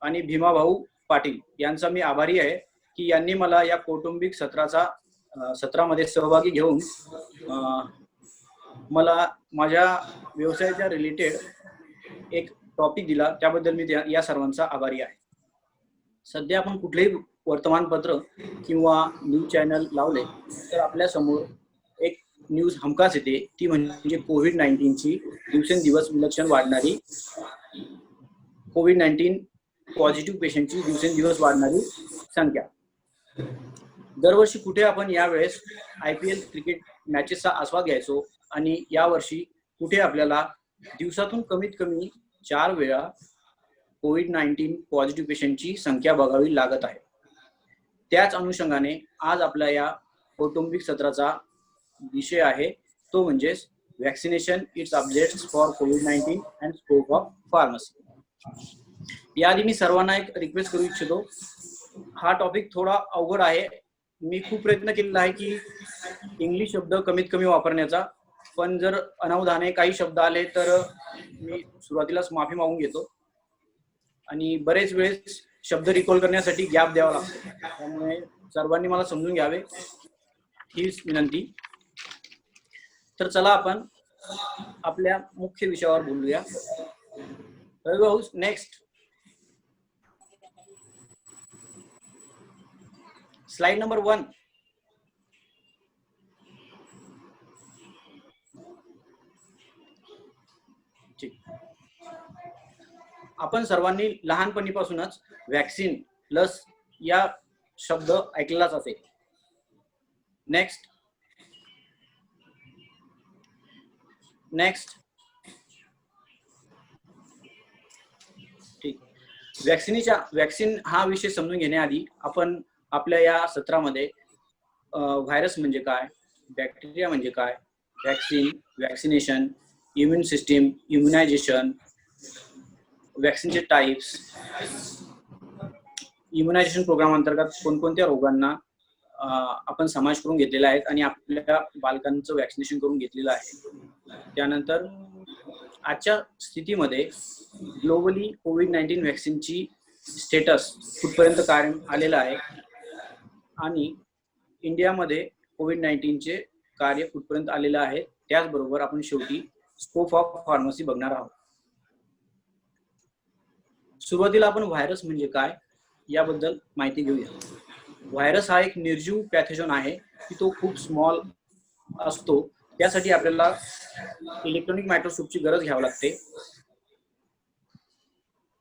Speaker 2: आणि भीमा भाऊ पाटील यांचा मी आभारी आहे की यांनी मला या कौटुंबिक सत्रामध्ये सहभागी घेऊन मला माझ्या व्यवसायाच्या रिलेटेड एक टॉपिक दिला. त्याबद्दल मी या सर्वांचा आभारी आहे. सध्या आपण कुठलेही वर्तमानपत्र किंवा न्यूज चॅनल लावले तर आपल्या समोर एक न्यूज हमखास येते, ती म्हणजे कोविड-19ची दिवसेंदिवस विलक्षण वाढणारी कोविड-19 पॉझिटिव्ह पेशंटची दिवसेंदिवस वाढणारी संख्या. दरवर्षी कुठे आपण यावेळेस IPL क्रिकेट मॅचेसचा आस्वाद घ्यायचो आणि यावर्षी कुठे आपल्याला दिवसातून कमीत कमी 4 वेळा कोविड-19 पॉझिटिव्ह पेशंटची संख्या बघावी लागत आहे. त्याच अनुषंगाने आज आपल्या या कौटुंबिक सत्राचा विषय आहे, तो म्हणजे vaccination it's updates for covid and scope of pharmacy. याआधी मी सर्वांना एक रिक्वेस्ट करू इच्छितो. हा टॉपिक थोडा अवघड आहे. मी खूप प्रयत्न केलेला आहे की इंग्लिश शब्द कमीत कमी वापरण्याचा, पण जर अनावधाने काही शब्द आले तर मी सुरुवातीलाच माफी मागून घेतो. आणि बरेच वेळेस शब्द रिकॉल करण्यासाठी गॅप द्यावा लागतो, त्यामुळे सर्वांनी मला समजून घ्यावे हीच विनंती. तर चला आपण आपल्या मुख्य विषयावर बोलूया. Next slide number 1. आपण सर्वांनी लहानपणीपासूनच वॅक्सिन, लस या शब्द ऐकलेलाच असेल. नेक्स्ट ठीक. वॅक्सिन हा विषय समजून घेण्याआधी आपण आपल्या या सत्रामध्ये व्हायरस म्हणजे काय, बॅक्टेरिया म्हणजे काय, वॅक्सिनेशन, इम्युन सिस्टीम, इम्युनायझेशन, वॅक्सिनचे टाइप्स, इम्युनायझेशन प्रोग्राम अंतर्गत कोणकोणत्या रोगांना आपण समावेश करून घेतलेला आहे आणि आपल्या बालकांचं वॅक्सिनेशन करून घेतलेलं आहे. त्यानंतर आजच्या स्थितीमध्ये ग्लोबली कोविड-19 वॅक्सिनची स्टेटस कुठपर्यंत कायम आलेला आहे आणि इंडियामध्ये कोविड-19चे कार्य कुठपर्यंत आलेलं आहे. त्याचबरोबर आपण शेवटी स्कोप ऑफ फार्मसी बघणार आहोत. सुरुवातीला आपण व्हायरस म्हणजे काय याबद्दल माहिती घेऊया. व्हायरस हा एक निर्जीव पॅथोजन आहे की तो खूप स्मॉल असतो. त्यासाठी आपल्याला इलेक्ट्रॉनिक मायक्रोस्कोपची गरज घ्यावी लागते.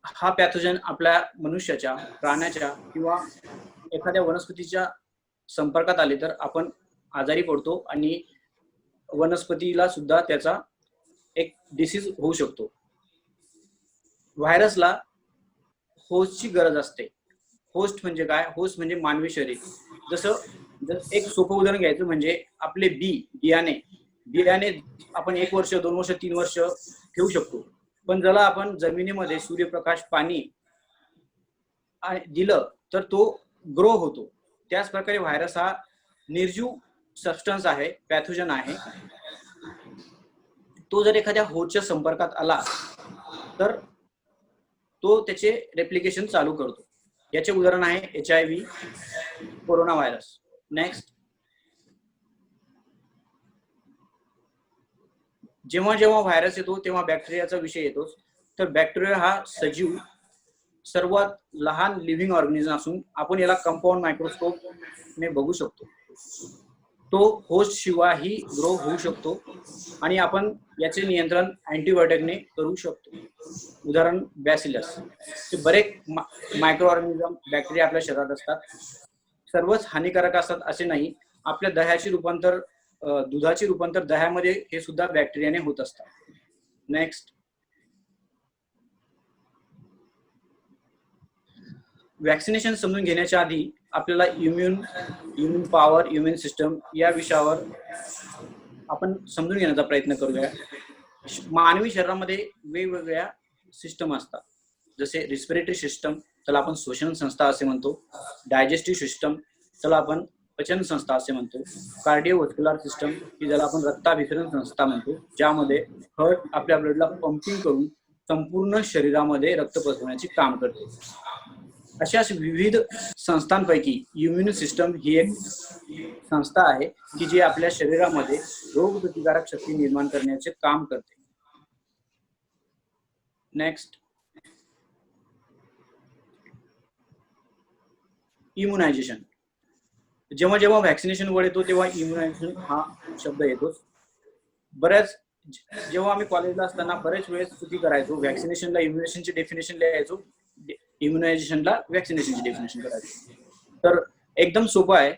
Speaker 2: हा पॅथोजन आपल्या मनुष्याच्या, प्राण्याच्या किंवा एखाद्या वनस्पतीच्या संपर्कात आले तर आपण आजारी पडतो आणि वनस्पतीला सुद्धा त्याचा एक डिसीज होऊ शकतो. व्हायरसला होस्टची गरज असते. होस्ट म्हणजे काय? होस्ट म्हणजे मानवी शरीर. जर एक सोपं उदाहरण घ्यायचं म्हणजे आपले बियाणे आपण 1 वर्ष, 2 वर्ष, 3 वर्ष ठेवू शकतो, पण ज्याला आपण जमिनीमध्ये सूर्यप्रकाश, पाणी दिलं तर तो ग्रो होतो. त्याच प्रकारे व्हायरस हा निर्जीव सबस्टन्स आहे, पॅथोजन आहे. तो जर एखाद्या होस्टच्या संपर्कात आला तर तो त्याचे रेप्लिकेशन चालू करतो. याचे उदाहरण आहे HIV, कोरोना व्हायरस. नेक्स्ट, जेव्हा व्हायरस येतो तेव्हा बॅक्टेरियाचा विषय येतो. तर बॅक्टेरिया हा सजीव सर्वात लहान लिव्हिंग ऑर्गॅनिझम असून आपण याला कंपाऊंड मायक्रोस्कोप ने बघू शकतो. तो होस्ट शिवायही ग्रो होऊ शकतो आणि आपण याचे नियंत्रण अँटीबायोटिकने करू शकतो. उदाहरण बॅसिलस. ते बरेच मायक्रो ऑर्गॅनिझम बॅक्टेरिया आपल्या शरीरात असतात. सर्वच हानिकारक असतात असे नाही. आपल्या दह्याचे रूपांतर दुधाचे रूपांतर दह्यामध्ये हे सुद्धा बॅक्टेरियाने होत असतात. नेक्स्ट, वॅक्सिनेशन समजून घेण्याच्या आधी आपल्याला इम्युन पॉवर, इम्युन सिस्टम या विषयावर आपण समजून घेण्याचा प्रयत्न करूया. मानवी शरीरामध्ये वेगवेगळ्या सिस्टम असतात. जसे रिस्पिरेटरी सिस्टम, त्याला आपण श्वसन संस्था असे म्हणतो. डायजेस्टिव्ह सिस्टम, त्याला आपण पचन संस्था असे म्हणतो. कार्डिओव्हास्क्युलर सिस्टम, की ज्याला आपण रक्ताभिसरण संस्था म्हणतो, ज्यामध्ये हार्ट आपल्या ब्लडला पंपिंग करून संपूर्ण शरीरामध्ये रक्त पसरवण्याचे काम करते. अशा विविध संस्थांपैकी इम्युन सिस्टम ही एक संस्था आहे की जी आपल्या शरीरामध्ये रोगप्रतिकारक शक्ती निर्माण करण्याचे काम करते. Next, immunisation. जेव्हा जेव्हा व्हॅक्सिनेशन वर येतो तेव्हा इम्युनायझेशन हा शब्द येतो. जेव्हा आम्ही कॉलेजला असताना बरेच वेळेस चुकी करायचो. व्हॅक्सिनेशनला इम्युनेशनची डेफिनेशन लिहायचो, इम्युनायझेशनला व्हॅक्सिनेशनची डेफिनेशन करायचो. तर एकदम सोपं आहे.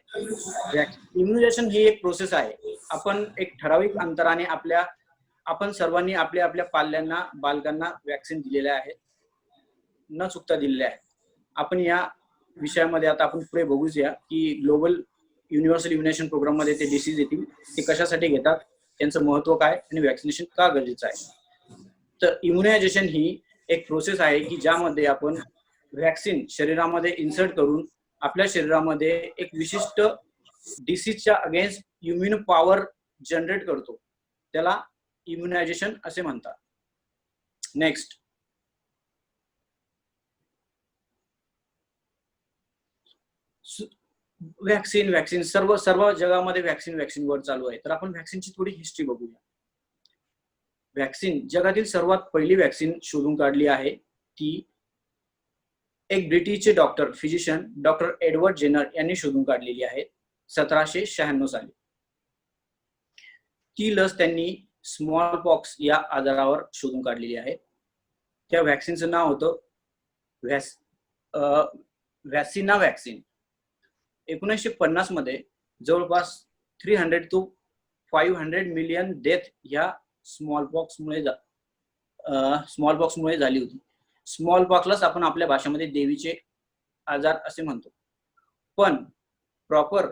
Speaker 2: इम्युनायझेशन ही एक प्रोसेस आहे. आपण एक ठराविक अंतराने आपण सर्वांनी आपल्या आपल्या पाल्यांना, बालकांना व्हॅक्सिन दिलेल्या आहेत, न चुकता दिलेल्या आहेत. आपण या विषयामध्ये आता आपण पुढे बघूया की ग्लोबल युनिव्हर्सल इम्युनेशन प्रोग्राम मध्ये ते डिसीज येतील, ते कशासाठी घेतात, त्यांचं महत्व काय आणि व्हॅक्सिनेशन का गरजेचं आहे. तर इम्युनायझेशन ही एक प्रोसेस आहे की ज्यामध्ये आपण व्हॅक्सिन शरीरामध्ये इन्सर्ट करून आपल्या शरीरामध्ये एक विशिष्ट डिसीजच्या अगेन्स्ट इम्युन पॉवर जनरेट करतो. त्याला इम्युनायझेशन असे म्हणतात. नेक्स्ट, व्हॅक्सिन सर्व जगामध्ये व्हॅक्सिन वर चालू आहे. तर आपण व्हॅक्सिनची थोडी हिस्ट्री बघूया. व्हॅक्सिन जगातील सर्वात पहिली व्हॅक्सिन शोधून काढली आहे ती एक ब्रिटिशचे doctor, physician doctor Edward Jenner यांनी शोधून काढलेली आहे 1796 साली. ती लस त्यांनी स्मॉल पॉक्स या आजारावर शोधून काढलेली आहे. त्या व्हॅक्सिनचं नाव होतं व्हॅसिना व्हॅक्सिन. 1950 मध्ये जवळपास 300 to 500 मिलियन डेथ ह्या स्मॉल पॉक्स मुळे झाली होती. स्मॉल पॉक्सलाच आपण आपल्या भाषेमध्ये देवीचे आजार असे म्हणतो. पण प्रॉपर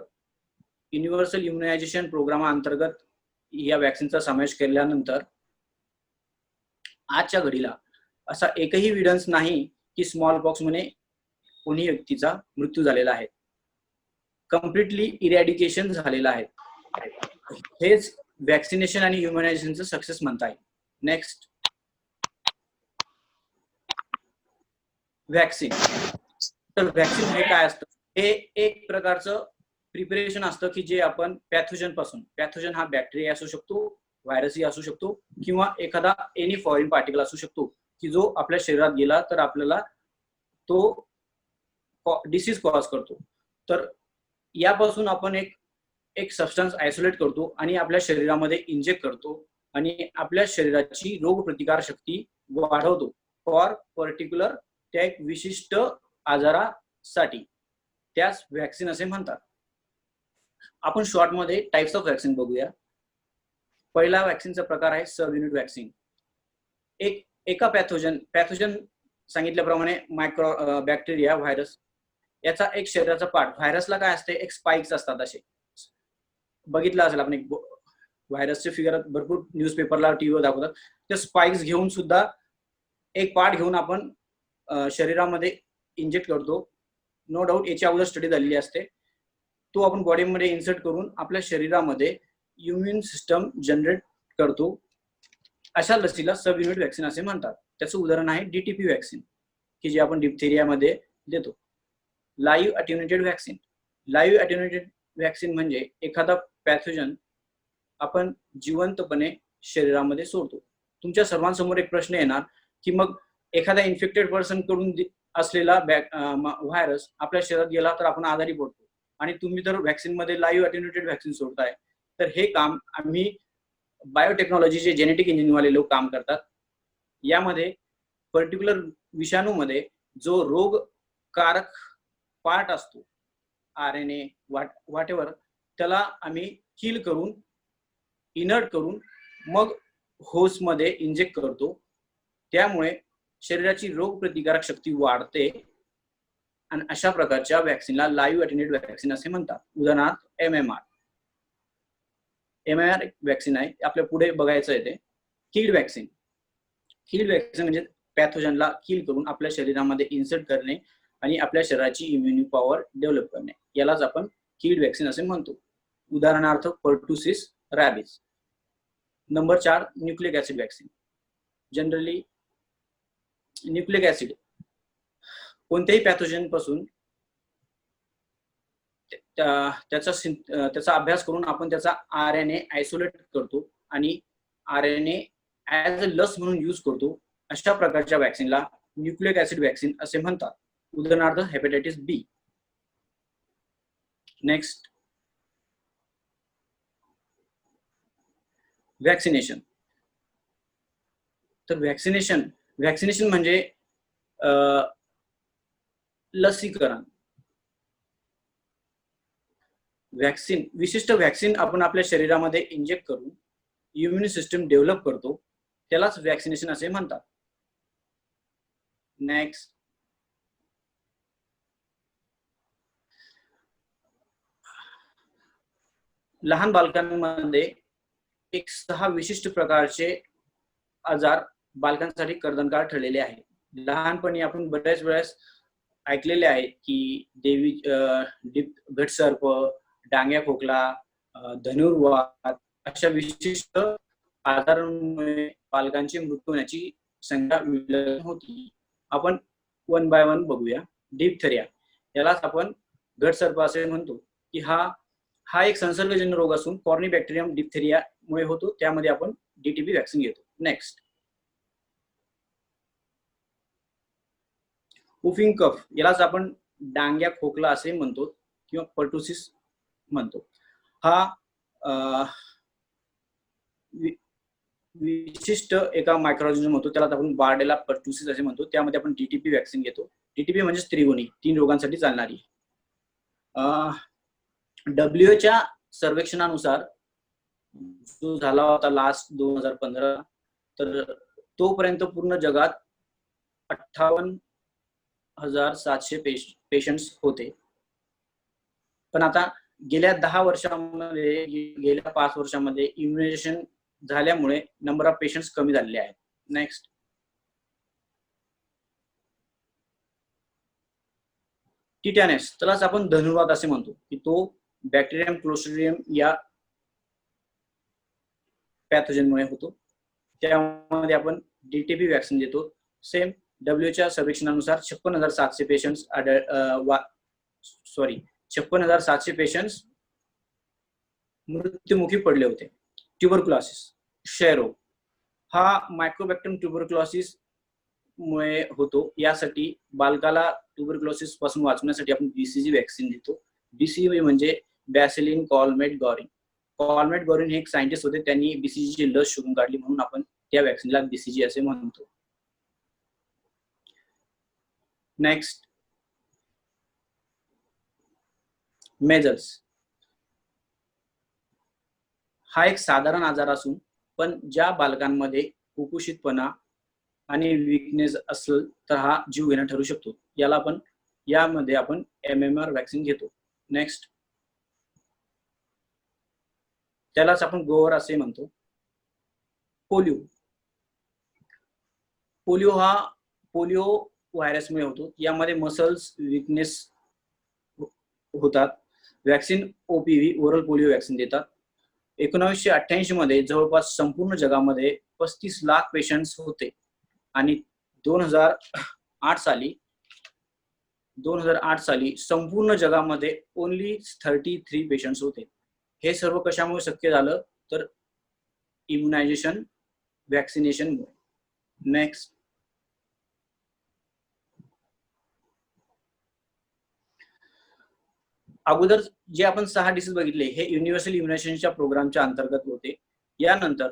Speaker 2: युनिव्हर्सल इम्युनायझेशन प्रोग्रामाअंतर्गत या व्हॅक्सिनचा समावेश केल्यानंतर आजच्या घडीला असा एकही एव्हिडन्स नाही की स्मॉल पॉक्स मुळे कोणी व्यक्तीचा मृत्यू झालेला आहे. कम्प्लिटली इरॅडिकेशन झालेलं आहे. हेच व्हॅक्सिनेशन आणि इम्युनायझेशनचं सक्सेस म्हणता येईल. Next, vaccine. तर व्हॅक्सिन हे काय असतं? हे एक प्रकारचं प्रिपरेशन असतं की जे आपण पॅथोजन पासून, पॅथोजन हा बॅक्टेरिया असू शकतो, व्हायरसही असू शकतो, किंवा एखादा एनी फॉरेन पार्टिकल असू शकतो की जो आपल्या शरीरात गेला तर आपल्याला तो डिसीज कॉज करतो. तर यापासून आपण एक सबस्टन्स आयसोलेट करतो आणि आपल्या शरीरामध्ये इंजेक्ट करतो आणि आपल्या शरीराची रोगप्रतिकार शक्ती वाढवतो फॉर पर्टिक्युलर त्या एक विशिष्ट आजारासाठी. त्यास व्हॅक्सिन असे म्हणतात. आपण शॉर्ट मध्ये टाइप्स ऑफ व्हॅक्सिन बघूया. पहिला व्हॅक्सिनचा प्रकार आहे सब युनिट व्हॅक्सिन. एका पॅथोजन सांगितल्याप्रमाणे मायक्रो बॅक्टेरिया, व्हायरस याचा एक शरीराचा पार्ट. व्हायरसला काय असते, एक स्पाइक्स असतात. असे बघितलं असेल आपण, एक व्हायरसचे फिगर भरपूर न्यूजपेपरला, टीव्हीवर दाखवतात. ते स्पाइक्स घेऊन सुद्धा एक पार्ट घेऊन आपण शरीरामध्ये इंजेक्ट करतो. नो डाऊट याची अगोदर स्टडी झालेली असते. तो आपण बॉडीमध्ये इन्सर्ट करून आपल्या शरीरामध्ये इम्युन सिस्टम जनरेट करतो. अशा लसीला सब युनिट व्हॅक्सिन असे म्हणतात. त्याचं उदाहरण आहे DTP व्हॅक्सिन की जे आपण डिप्थेरियामध्ये देतो. Live attenuated vaccine. Live attenuated vaccine म्हणजे एखादा पॅथोजन आपण जिवंतपणे शरीरामध्ये सोडतो. तुमच्या सर्वांसमोर एक प्रश्न येणार की मग एखाद्या इन्फेक्टेड पर्सन कडून असलेला व्हायरस आपल्या शरीरात गेला तर आपण आजारी पडतो. आणि तुम्ही तर व्हॅक्सिन मध्ये लाईव्ह अटेन्युएटेड व्हॅक्सिन सोडताय. तर हे काम आम्ही बायोटेक्नॉलॉजीचे जेनेटिक इंजिनिअरिंग वाले लोक काम करतात. यामध्ये पर्टिक्युलर विषाणूमध्ये जो रोगकारक पार्ट असतो, RNA व्हॉटएव्हर, त्याला आम्ही किल करून, इनर्ट करून मग होस्टमध्ये इंजेक्ट करतो. त्यामुळे शरीराची रोगप्रतिकारक शक्ती वाढते आणि अशा प्रकारच्या व्हॅक्सिनला लाईव्ह अटेन्युएटेड व्हॅक्सिन असे म्हणतात. उदाहरणार्थ MMR. MMR व्हॅक्सिन आहे, आपल्या पुढे बघायचं आहे ते. Killed vaccine. किल्ड व्हॅक्सिन म्हणजे पॅथोजनला किल करून आपल्या शरीरामध्ये इन्सर्ट करणे आणि आपल्या शरीराची इम्युनिटी पॉवर डेव्हलप करणे, यालाच आपण किल्ड व्हॅक्सिन असे म्हणतो. उदाहरणार्थ pertussis, rabies. Number 4 nucleic acid vaccine. Generally nucleic acid कोणत्याही पॅथोजन पासून त्याचा अभ्यास करून आपण त्याचा RNA आयसोलेट करतो आणि RNA ऍज अ लस म्हणून यूज करतो. अशा प्रकारच्या व्हॅक्सिनला न्यूक्लिक ऍसिड व्हॅक्सिन असे म्हणतात. उदाहरणार्थ हेपॅटायटिस B. Next, vaccination. तर व्हॅक्सिनेशन म्हणजे लसीकरण. विशिष्ट व्हॅक्सिन आपण आपल्या शरीरामध्ये इंजेक्ट करून इम्युन सिस्टम डेव्हलप करतो, त्यालाच व्हॅक्सिनेशन असे म्हणतात. नेक्स्ट, लहान बालकांमध्ये एक 6 विशिष्ट प्रकारचे आजार बालकांसाठी कर्दनकाळ ठरलेले आहेत. लहानपणी आपण बऱ्याच वेळेस ऐकलेले आहे की घटसर्प, डांग्या खोकला, धनुर्वात अशा विशिष्ट आजारांमुळे बालकांचे मृत्यू होण्याची संख्या होती. आपण 1 बाय 1 बघूया. डिप्थेरिया, यालाच आपण घटसर्प असे म्हणतो की हा एक संसर्गजन्य रोग असून कॉर्निबॅक्टेरियम डिप्थेरिया मुळे होतो. त्यामध्ये आपण DTP व्हॅक्सिन घेतो. नेक्स्ट, वुफिंग कफ, यालाच आपण डांग्या खोकला असे म्हणतो किंवा पर्टुसिस म्हणतो. हा विशिष्ट एका मायक्रोऑर्गॅनिझम होतो, त्याला आपण बार्डेला पर्टुसिस असे म्हणतो. त्यामध्ये आपण DTP व्हॅक्सिन घेतो. DTP म्हणजे त्रिगुणी, 3 रोगांसाठी चालणारी. WHO सर्वेक्षणानुसार जो झाला होता लास्ट 2015, तर तोपर्यंत पूर्ण जगात 58,700 पेशंट्स होते. पण आता गेल्या 10 वर्षांमध्ये, गेल्या 5 वर्षांमध्ये इम्युनायझेशन झाल्यामुळे नंबर ऑफ पेशंट्स कमी झालेले आहेत. नेक्स्ट, टिटॅनस, त्यालाच आपण धनुर्वात असे म्हणतो की तो बॅक्टेरियम क्लोस्ट्रिडियम या पॅथोजनमुळे होतो. त्यामध्ये आपण DTP व्हॅक्सिन देतो. सेम WHO सर्वेक्षणानुसार 56,700 पेशंट्स 56,700 पेशंट्स मृत्युमुखी पडले होते. ट्युबरक्युलोसिस, क्षयरोग, हा मायक्रोबॅक्टरम ट्युबरक्युलोसिस मुळे होतो. यासाठी बालकाला ट्युबरक्युलोसिस पासून वाचवण्यासाठी आपण BCG व्हॅक्सिन देतो. BCG म्हणजे बॅसिलिन कॉलमेट गॉरिन. कॉलमेट गॉरिन हे एक सायंटिस्ट होते, त्यांनी BCG ची लस शोधून काढली, म्हणून आपण त्या व्हॅक्सिनला BCG असे म्हणतो. Next, measles. हा एक साधारण आजार असून पण ज्या बालकांमध्ये कुपोषितपणा आणि वीकनेस असेल तर हा जीव घेणा ठरू शकतो. यामध्ये आपण MMR व्हॅक्सिन घेतो. नेक्स्ट, त्यालाच आपण गोवर असे म्हणतो. पोलिओ व्हायरसमुळे होतो. यामध्ये मसल्स वीकनेस होतात. Vaccine OPV, oral polio vaccine देतात. 1988 मध्ये जवळपास संपूर्ण जगामध्ये 35 लाख पेशंट्स होते आणि 2008 साली संपूर्ण जगामध्ये ओन्ली 33 पेशंट्स होते. हे सर्व कशामुळे शक्य झालं तर इम्युनायझेशन, व्हॅक्सिनेशन मुळे. नेक्स्ट, अगोदर जे आपण 6 डिसीज बघितले हे युनिव्हर्सल इम्युनायझेशनच्या प्रोग्रामच्या अंतर्गत होते. यानंतर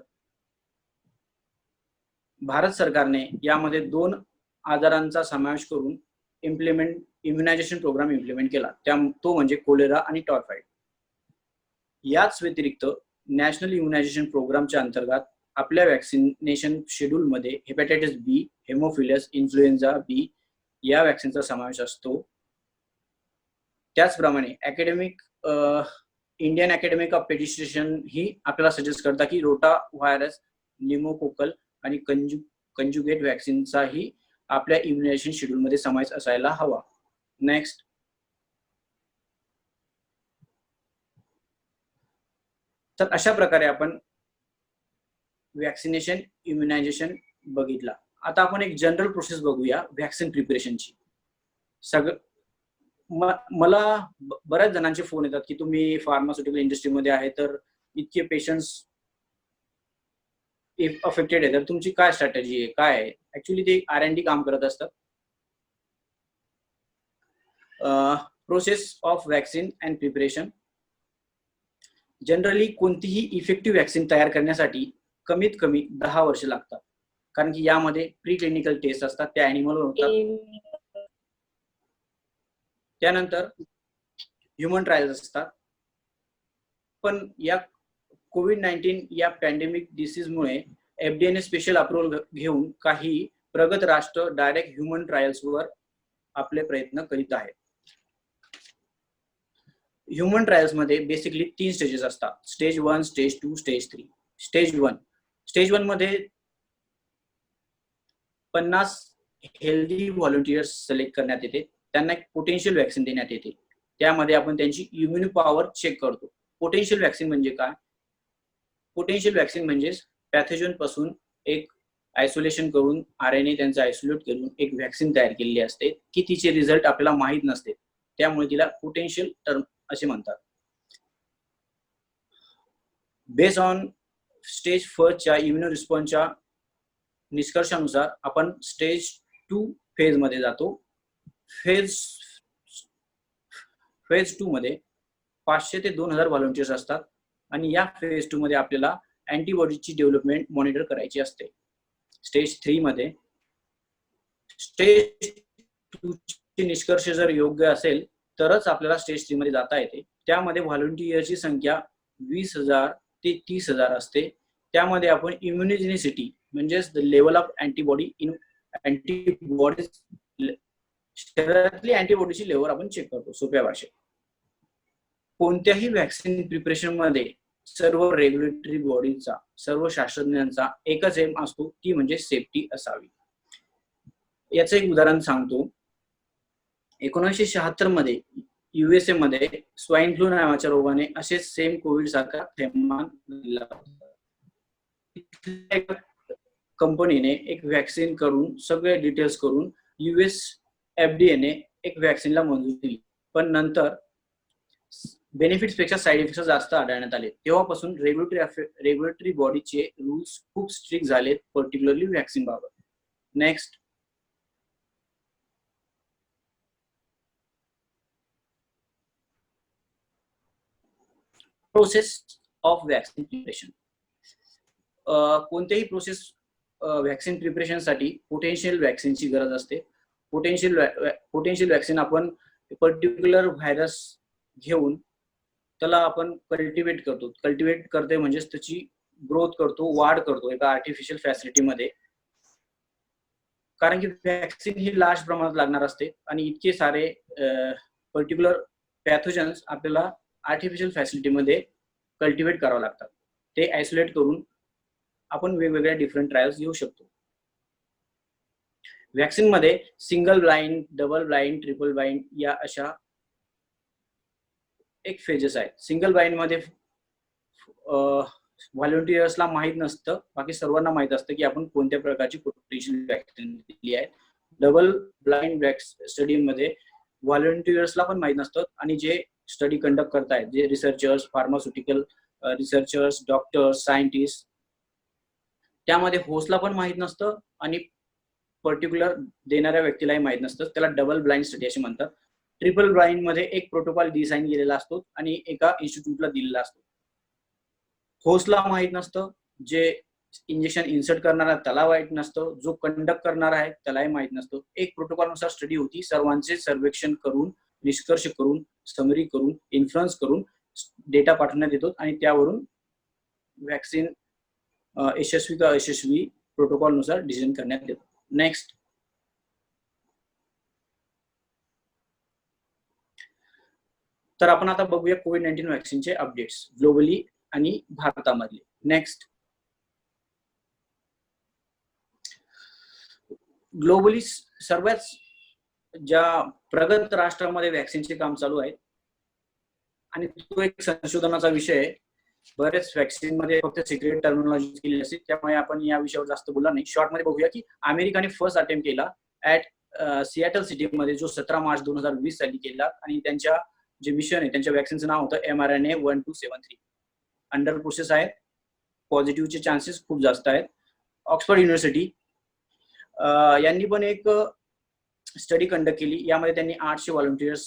Speaker 2: भारत सरकारने यामध्ये 2 आजारांचा समावेश करून इम्युनायझेशन प्रोग्राम इम्प्लिमेंट केला. तो म्हणजे कोलेरा आणि टायफॉइड. याच व्यतिरिक्त नॅशनल इम्युनायझेशन प्रोग्रामच्या अंतर्गत आपल्या वॅक्सिनेशन शेड्यूल मध्ये हेपॅटायटिस बी, हेमोफिलस, इन्फ्लुएन्झा बी या वॅक्सिनचा समावेश असतो. त्याचप्रमाणे इंडियन अकॅडमिक ऑफ पेडिट्रिशियन ही आपल्याला सजेस्ट करतात की रोटा व्हायरस, निमोकोकल आणि कंजुगेट वॅक्सिनचाही आपल्या इम्युनायझेशन शेड्यूल मध्ये समावेश असायला हवा. नेक्स्ट, तर अशा प्रकारे आपण वॅक्सिनेशन इम्युनायझेशन बघितला. आता आपण एक जनरल प्रोसेस बघूया वॅक्सिन प्रिपरेशनची. मला बऱ्याच जणांचे फोन येतात की तुम्ही फार्मास्युटिकल इंडस्ट्रीमध्ये आहे तर इतके पेशंट्स अफेक्टेड आहे, तर तुमची काय स्ट्रॅटेजी आहे, काय आहे? ऍक्च्युली ते R&D काम करत असतात. Process of vaccine and preparation. Generally कोणतीही इफेक्टिव्ह वॅक्सिन तयार करण्यासाठी कमीत कमी 10 वर्ष लागतात, कारण की यामध्ये प्री क्लिनिकल टेस्ट असतात, त्या ॲनिमलवर होतात. त्यानंतर ह्युमन ट्रायल्स असतात. पण या कोविड-19 या पॅन्डेमिक डिसीजमुळे FDA ने स्पेशल अप्रुव्हल घेऊन काही प्रगत राष्ट्र डायरेक्ट ह्युमन ट्रायल्सवर आपले प्रयत्न करीत आहेत. ह्युमन ट्रायल्स मध्ये बेसिकली 3 स्टेजेस असतात: स्टेज 1, स्टेज 2, स्टेज 3. स्टेज 1 मध्ये 50 हेल्दी व्हॉलंटियर्स सिलेक्ट करण्यात येते. त्यांना एक पोटेन्शियल वॅक्सिन देण्यात येते. त्यामध्ये आपण त्यांची इम्युन पॉवर चेक करतो. पोटेन्शियल वॅक्सिन म्हणजे काय? पोटेन्शियल वॅक्सिन म्हणजे पॅथोजन पासून एक आयसोलेशन करून RNA त्यांचा आयसोलेट करून एक वॅक्सिन तयार केलेली असते की तिचे रिझल्ट आपल्याला माहीत नसते, त्यामुळे तिला पोटेन्शियल टर्म असे म्हणतात. बेस्ड ऑन स्टेज 1 च्या इम्युनो रिस्पॉन्सच्या निष्कर्षानुसार आपण स्टेज 2 फेज मध्ये जातो. फेज 2 मध्ये 500 ते 2000 व्हॉलंटियर्स असतात आणि या फेज 2 मध्ये आपल्याला अँटीबॉडीची डेव्हलपमेंट मॉनिटर करायची असते. स्टेज 3 मध्ये स्टेज 2 चे निष्कर्ष जर योग्य असेल तरच आपल्याला स्टेज 3 मध्ये जाता येते. त्यामध्ये व्हॉलंटियरची संख्या 20,000 ते 30,000 असते. त्यामध्ये आपण इम्युनिजेनिसिटी म्हणजेच the level of antibody in antibodies, शरीरातली अँटीबॉडीची लेवल आपण चेक करतो सोप्या भाषेत. कोणत्याही वॅक्सिन प्रिपरेशन मध्ये सर्व रेग्युलेटरी बॉडीचा, सर्व शास्त्रज्ञांचा एकच एम असतो, ती म्हणजे सेफ्टी असावी. याचं एक उदाहरण सांगतो. 1976 मध्ये USA मध्ये स्वाईन फ्लू नावाच्या रोगाने असेच सेम कोविड सारखा थैमान दिला. कंपनीने एक वॅक्सिन करून सगळे डिटेल्स करून US FDA ने एक वॅक्सिनला मंजुरी दिली, पण नंतर बेनिफिट्स पेक्षा साईड इफेक्ट्स जास्त आढळण्यात आले. तेव्हापासून रेग्युलेटरी बॉडीचे रूल्स खूप स्ट्रिक्ट झालेत, पर्टिक्युलरली वॅक्सिन बाबत. Next, process of vaccine preparation. कोणत्याही प्रोसेस वॅक्सिन प्रिपरेशन साठी पोटेन्शियल वॅक्सिनची गरज असते. पोटेन्शियल वॅक्सिन आपण पर्टिक्युलर व्हायरस घेऊन त्याला आपण कल्टिवेट करतो. कल्टिवेट करते म्हणजे त्याची ग्रोथ करतो, वाढ करतो एका आर्टिफिशियल फॅसिलिटीमध्ये. कारण की वॅक्सिन ही लार्ज प्रमाणात लागणार असते आणि इतके सारे पर्टिक्युलर पॅथोजन्स आपल्याला आर्टिफिशियल फॅसिलिटीमध्ये कल्टिवेट करावं लागतात. ते आयसोलेट करून आपण वेगवेगळ्या डिफरंट ट्रायल्स घेऊ शकतो. वॅक्सिन मध्ये single blind, double blind, triple blind या अशा एक फेजेस आहेत. सिंगल ब्लाइंड मध्ये व्हॉलंटियर्सला माहित नसतं, बाकी सर्वांना माहित असतं की आपण कोणत्या प्रकारची पोटेन्शियल वॅक्सिन दिली आहे. डबल ब्लाइंड स्टडी मध्ये व्हॉलंटियर्सला पण माहित नसतं आणि जे स्टडी कंडक्ट करतायत, जे researchers, pharmaceutical researchers, doctors, scientist, त्यामध्ये होस्टला पण माहित नसतं आणि पर्टिक्युलर देणाऱ्या व्यक्तीलाही माहित नसतं. त्याला डबल ब्लाइंड स्टडी असे म्हणतात. ट्रिपल ब्लाइंड मध्ये एक प्रोटोकॉल डिझाईन केलेला असतो आणि एका इन्स्टिट्यूटला दिलेला असतो. होस्टला माहित नसतं, जे इंजेक्शन इन्सर्ट करणारा त्याला माहित नसतं, जो कंडक्ट करणार आहे त्यालाही माहित नसतं. एक प्रोटोकॉल नुसार स्टडी होती, सर्वांचे सर्वेक्षण करून, निष्कर्ष करून, समरी करून, इन्फ्लुएन्स करून डेटा पाठवण्यात येतो आणि त्यावरून व्हॅक्सिन यशस्वी का अयशस्वी प्रोटोकॉल नुसार डिझाईन करण्यात येतो. नेक्स्ट, तर आपण आता बघूया कोविड-19 व्हॅक्सिनचे अपडेट्स ग्लोबली आणि भारतामधले. नेक्स्ट, ग्लोबली सर्वच ज्या प्रगत राष्ट्रांमध्ये व्हॅक्सिनचे काम चालू आहे आणि तो एक संशोधनाचा विषय आहे. बरेच व्हॅक्सिन मध्ये फक्त सिक्रेट टर्मिनॉलॉजी केली असते, त्यामुळे आपण या विषयावर जास्त बोलणार नाही. शॉर्ट मध्ये बघूया की अमेरिकाने फर्स्ट अटेम्प्ट केला ऍट सिएटल सिटी मध्ये, जो 17 मार्च 2020 साली केला आणि त्यांच्या जे मिशन आहे त्यांच्या व्हॅक्सिनचं नाव होतं mRNA 1273. अंडर प्रोसेस आहे. पॉझिटिव्हचे चान्सेस खूप जास्त आहेत. ऑक्सफर्ड युनिव्हर्सिटी यांनी पण एक स्टडी कंडक्ट केली. यामध्ये त्यांनी 800 व्हॉलंटियर्स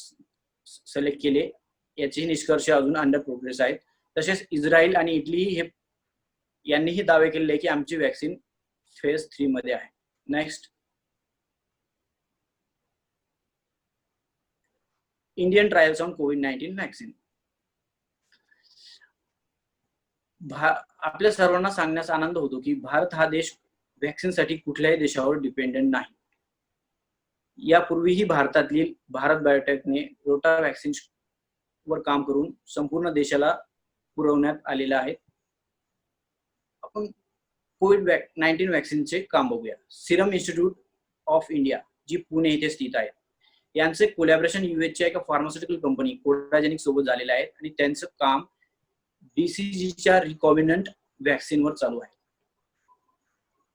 Speaker 2: सिलेक्ट केले. याचे निष्कर्ष अजून अंडर प्रोग्रेस आहेत. तसेच इस्रायल आणि इटली यांनीही दावे केलेले की आमची व्हॅक्सिन फेज 3 मध्ये आहे. Next, Indian trials on covid vaccine. आपल्या सर्वांना सांगण्यास आनंद होतो की भारत हा देश व्हॅक्सिनसाठी कुठल्याही देशावर डिपेंडेंट नाही. यापूर्वीही भारत बायोटेकने रोटा व्हॅक्सिन वर काम करून संपूर्ण देशाला पुरवण्यात आलेला आहे. आपण कोविड-19 व्हॅक्सिनचे काम बघूया. सिरम इन्स्टिट्यूट ऑफ इंडिया, जी पुणे येथे स्थित आहे, यांचे कोलॅबोरेशन यूएसच्या एका फार्मास्युटिकल कंपनी कोडाजेनिक सोबत झालेलं आहे आणि त्यांचं काम बीसीजीच्या रिकॉम्बिनंट व्हॅक्सिनवर चालू आहे.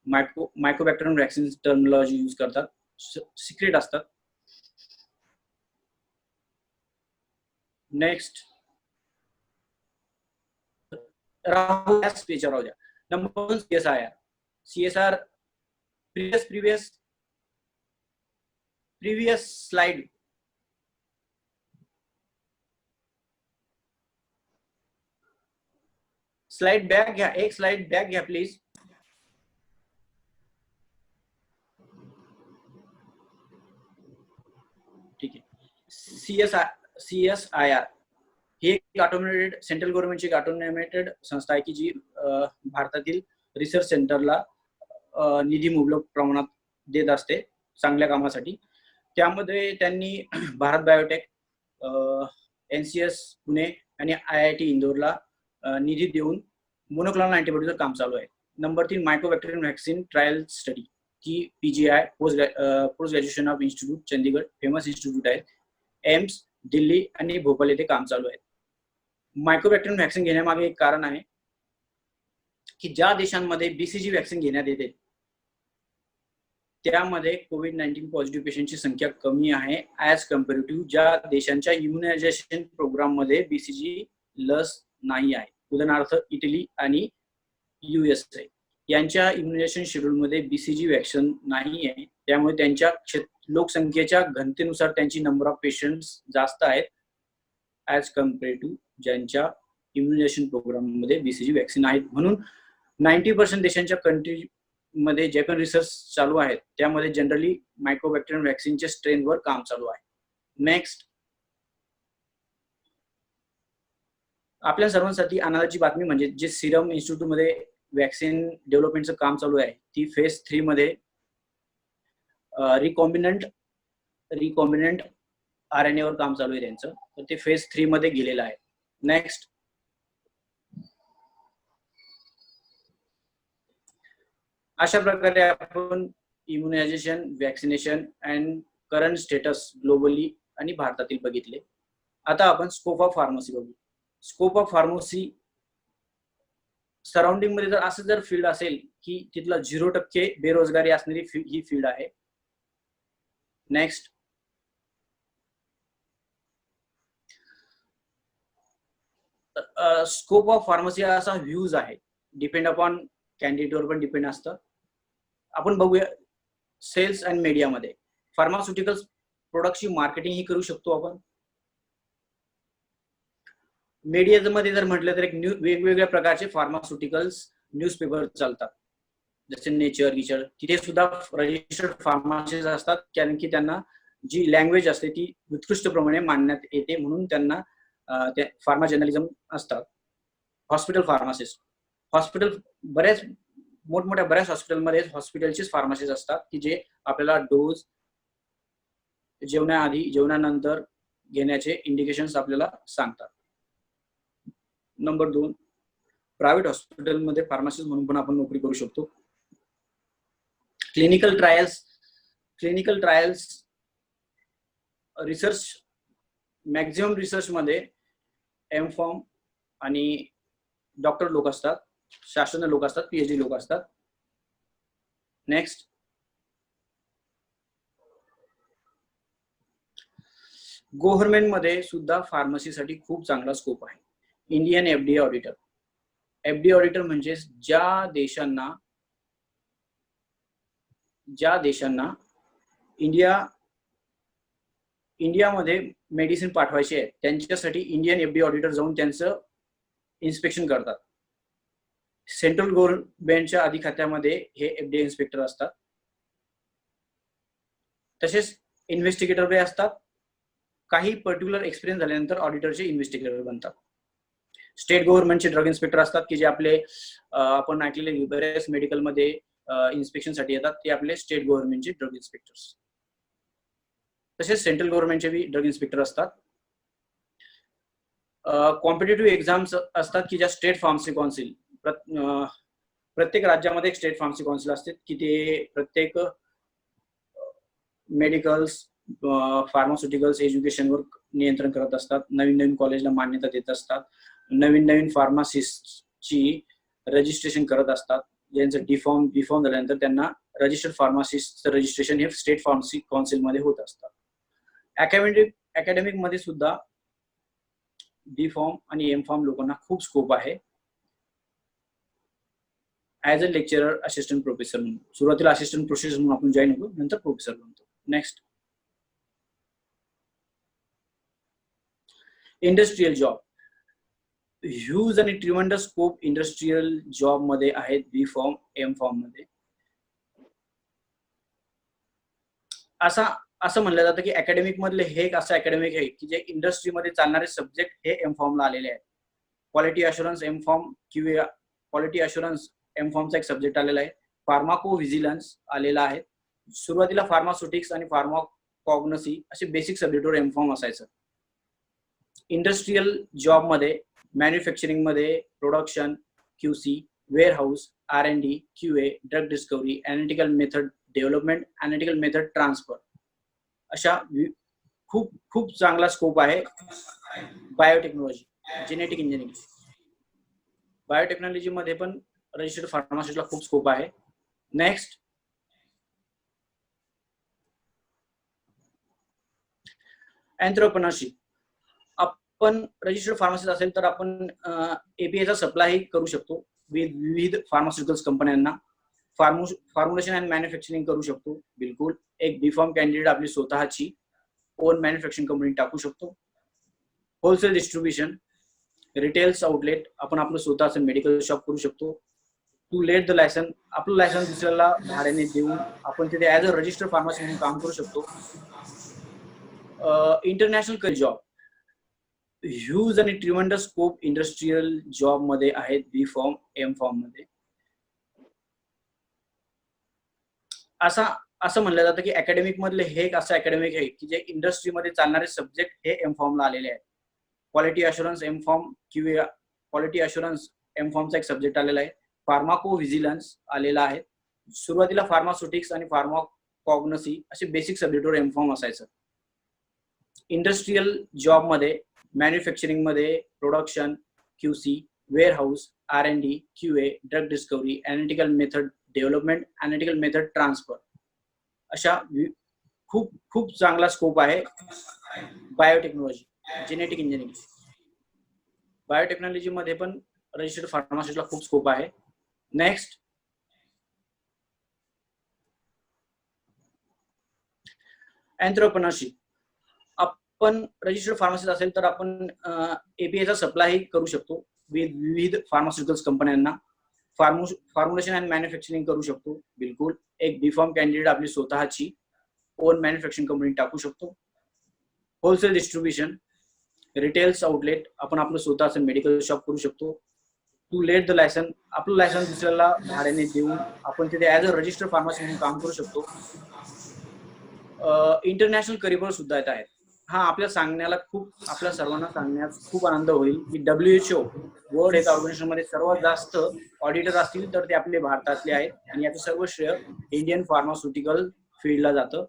Speaker 2: मायक्रोबॅक्टेरियम व्हॅक्सिन टर्मिनॉलॉजी यूज करतात, सिक्रेट असतात. नेक्स्ट, राहू द्या. Number 1 CSR. previous slide. Slide back घ्या, एक स्लाइड बॅक घ्या प्लीज. ठीक आहे. CSIR ही एक ऑटोमेटेड सेंट्रल गव्हर्नमेंटची ऑटोमेटेड संस्था आहे की जी भारतातील रिसर्च सेंटरला निधी मुबलक प्रमाणात देत असते चांगल्या कामासाठी. त्यामध्ये त्यांनी भारत बायोटेक, NCS पुणे आणि IIT इंदोरला निधी देऊन मोनोक्लोनल अँटीबॉडीचं काम चालू आहे. नंबर 3, मायक्रोबॅक्टेरियम व्हॅक्सिन ट्रायल स्टडी की PGI, post graduation of institute Chandigarh, famous institute आहे. एम्स दिल्ली आणि भोपाळ येथे काम चालू आहे. मायक्रोबॅक्टेरियम व्हॅक्सिन घेण्यामागे एक कारण आहे की ज्या देशांमध्ये BCG व्हॅक्सिन घेण्यात येते त्यामध्ये कोविड-19 पॉझिटिव्ह पेशंटची संख्या कमी आहे ऍज कम्पॅरेटिव्ह ज्या देशांच्या इम्युनायझेशन प्रोग्राम मध्ये BCG लस नाही आहे. उदाहरणार्थ इटली आणि USA यांच्या इम्युनायझेशन शेड्यूल मध्ये BCG व्हॅक्सिन नाही आहे. त्यामुळे त्यांच्या लोकसंख्येच्या घनतेनुसार त्यांची नंबर ऑफ पेशंट्स जास्त आहेत ऍज कम्पॅरेटिव्ह ज्यांच्या इम्युनायझेशन प्रोग्राम मध्ये BCG व्हॅक्सिन आहेत. म्हणून 90% देशांच्या कंट्री मध्ये जे पण रिसर्च चालू आहेत त्यामध्ये जनरली मायक्रोबॅक्टेरियम व्हॅक्सिनच्या स्ट्रेनवर काम चालू आहे. नेक्स्ट, आपल्या सर्वांसाठी आनंदाची बातमी म्हणजे जे सिरम इन्स्टिट्यूट मध्ये व्हॅक्सिन डेव्हलपमेंटचं काम चालू आहे ती फेज 3 मध्ये रिकॉम्बिनंट RNA वर काम चालू आहे त्यांचं, तर ते फेज 3 मध्ये गेलेलं आहे. नेक्स्ट, अशा प्रकारे आपण immunisation, vaccination and current status globally आणि भारतातील बघितले. आता आपण स्कोप ऑफ फार्मसी बघू. स्कोप ऑफ फार्मसी सराउंडिंग मध्ये जर असं जर फील्ड असेल की तिथला 0% बेरोजगारी असणारी ही फील्ड आहे. नेक्स्ट, स्कोप ऑफ फार्मसी असा व्ह्यूज आहे, डिपेंड अपॉन कॅन्डिडेटवर पण डिपेंड असतं. आपण बघूया सेल्स अँड मीडियामध्ये फार्मास्युटिकल्स प्रोडक्टची मार्केटिंग ही करू शकतो आपण. मीडियामध्ये जर म्हटलं तर एक वेगवेगळ्या प्रकारचे फार्मास्युटिकल्स न्यूजपेपर चालतात, जसे नेचर रिचर, तिथे सुद्धा रजिस्टर्ड फार्मासिस्ट असतात, कारण की त्यांना जी लँग्वेज असते ती उत्कृष्टप्रमाणे मांडण्यात येते, म्हणून त्यांना फार्मा जर्नलिझम असतात. हॉस्पिटल फार्मासिस्ट, हॉस्पिटल बऱ्याच मोठमोठ्या बऱ्याच हॉस्पिटलमध्ये हॉस्पिटलचेच फार्मासिस्ट असतात की जे आपल्याला डोस जेवणाआधी जेवणानंतर घेण्याचे इंडिकेशन्स आपल्याला सांगतात. नंबर 2, प्रायव्हेट हॉस्पिटलमध्ये फार्मासिस्ट म्हणून पण आपण नोकरी करू शकतो. Clinical trials research, maximum research मध्ये एम.फॉर्म आणि डॉक्टर लोक असतात, शास्त्रज्ञ लोक असतात, पीएचडी लोक असतात. नेक्स्ट, गव्हर्नमेंट मध्ये सुद्धा फार्मसीसाठी खूप चांगला स्कोप आहे. Indian FDA auditor. FDA auditor म्हणजे ज्या देशांना इंडियामध्ये मेडिसिन पाठवायचे आहे त्यांच्यासाठी इंडियन एफडीए ऑडिटर जाऊन त्यांचं इन्स्पेक्शन करतात. सेंट्रल गव्हर्नमेंटच्या अधिखात्यामध्ये हे एफडीए इन्स्पेक्टर असतात. तसेच इन्व्हेस्टिगेटर असतात. काही पर्टिक्युलर एक्सपिरियन्स झाल्यानंतर ऑडिटरचे इन्व्हेस्टिगेटर बनतात. स्टेट गव्हर्नमेंटचे ड्रग इन्स्पेक्टर असतात की जे आपले आपण ऐकलेले बरेच मेडिकलमध्ये इन्स्पेक्शनसाठी येतात, ते आपले स्टेट गव्हर्नमेंटचे ड्रग इन्स्पेक्टर्स. तसेच सेंट्रल गव्हर्नमेंटचे बी ड्रग इन्स्पेक्टर असतात. कॉम्पिटेटिव्ह एक्झाम्स असतात की ज्या स्टेट फार्मसी काउन्सिल, प्रत्येक राज्यामध्ये एक स्टेट फार्मसी काउन्सिल असते की ते प्रत्येक मेडिकल्स, फार्मास्युटिकल्स एज्युकेशनवर नियंत्रण करत असतात. नवीन नवीन कॉलेजला मान्यता देत असतात. नवीन नवीन फार्मासिस्टची रजिस्ट्रेशन करत असतात. ज्यांचं बी फॉर्म झाल्यानंतर त्यांना रजिस्टर्ड फार्मासिस्टचं रजिस्ट्रेशन हे स्टेट फार्मसी काउन्सिल मध्ये होत असतात. अकॅडमिक मध्ये सुद्धा बी फॉर्म आणि एम फॉर्म लोकांना खूप स्कोप आहे. As a lecturer, assistant professor म्हणून. सुरुवातीला असिस्टंट प्रोफेसर म्हणून आपण जॉईन होतो, नंतर प्रोफेसर बनतो. Next, industrial job. ह्यूज आणि ट्रिमंडस स्कोप इंडस्ट्रियल जॉब मध्ये आहेत बी फॉर्म, एम फॉर्म मध्ये. असं म्हणलं जातं की अकॅडमिक मधले हे एक असं अकॅडमिक आहे की जे इंडस्ट्रीमध्ये चालणारे सब्जेक्ट हे एम फॉर्मला आलेले आहेत. Quality assurance M form, QA quality assurance M फॉर्मचा एक सब्जेक्ट आलेला आहे. फार्माको व्हिजिलन्स आलेला आहे. सुरुवातीला फार्मास्युटिक्स आणि फार्माकॉग्नसी असे बेसिक सब्जेक्टवर एम फॉर्म असायचं. इंडस्ट्रियल जॉब मध्ये मॅन्युफॅक्चरिंग मध्ये production, QC, warehouse, R&D, QA, drug discovery, analytical method development, analytical method transfer, अशा खूप खूप चांगला स्कोप आहे. बायोटेक्नॉलॉजी, जेनेटिक इंजिनिअरिंग, बायोटेक्नॉलॉजी मध्ये पण रजिस्टर्ड फार्मासिस्टला खूप स्कोप आहे. Next, entrepreneurship. आपण रजिस्टर्ड फार्मासिस्ट असेल तर आपण एपीआयचा सप्लाय करू शकतो विविध फार्मास्युटिकल्स कंपन्यांना. फॉर्म्युलेशन अँड मॅन्युफॅक्चरिंग करू शकतो. बिलकुल एक बी फॉर्म कॅन्डिडेट आपली स्वतःची ओन मॅन्युफॅक्चरिंग कंपनी टाकू शकतो. होलसेल डिस्ट्रीब्युशन, रिटेल्स आउटलेट, आपण आपलं स्वतःचं मेडिकल शॉप करू शकतो. टू लेट द लायसन, आपलं लायसन्स दुसऱ्याला भाड्याने देऊन आपण तिथे ऍज अ रजिस्टर्ड फार्मासिस्ट म्हणून काम करू शकतो. International career job. ह्यूज आणि ट्रिमंडस स्कोप इंडस्ट्रियल जॉब मध्ये आहेत बी फॉर्म, एम फॉर्म मध्ये. असं म्हणलं जातं की अकॅडमिक मधले हे एक असं अकॅडमिक आहे की जे इंडस्ट्रीमध्ये चालणारे सब्जेक्ट हे एम फॉर्मला आलेले आहेत. Quality assurance M form, QA quality assurance M फॉर्मचा एक सब्जेक्ट आलेला आहे. फार्माको व्हिजिलन्स आलेला आहे. सुरुवातीला फार्मास्युटिक्स आणि फार्माकॉग्नसी असे बेसिक सब्जेक्टवर एम फॉर्म असायचं. इंडस्ट्रियल जॉब मध्ये मॅन्युफॅक्चरिंग मध्ये production, QC, warehouse, R&D, QA, drug discovery, analytical method development, analytical method transfer, अशा खूप खूप चांगला स्कोप आहे. बायोटेक्नॉलॉजी, जेनेटिक इंजिनिअरिंग, बायोटेक्नॉलॉजी मध्ये पण रजिस्टर्ड फार्मासिस्टला खूप स्कोप आहे. Next, entrepreneurship. आपण रजिस्टर्ड फार्मसिस्ट असेल तर आपण एपीआयचा सप्लाय करू शकतो विविध फार्मास्युटिकल्स कंपन्यांना. फॉर्म्युलेशन अँड मॅन्युफॅक्चरिंग करू शकतो. बिलकुल एक बीफॉर्म कॅन्डिडेट आपली स्वतःची ओन मॅन्युफॅक्चरिंग कंपनी टाकू शकतो. होलसेल डिस्ट्रीब्युशन, रिटेल्स आउटलेट, आपण आपलं स्वतःचं मेडिकल शॉप करू शकतो. टू लेट द लायसन, आपलं लायसन्स दुसऱ्याला भाड्याने देऊन आपण तिथे ऍज अ रजिस्टर्ड फार्मसी म्हणून काम करू शकतो. इंटरनॅशनल करिअर सुद्धा येत आहेत. हा आपल्या सांगण्याला आपल्या सर्वांना सांगण्यात खूप आनंद होईल की WHO वर्ल्ड हेल्थ ऑर्गनायझेशन मध्ये सर्वात जास्त ऑडिटर असतील तर ते आपले भारतातले आहेत आणि याचं सर्व श्रेय इंडियन फार्मास्युटिकल फील्डला जातं.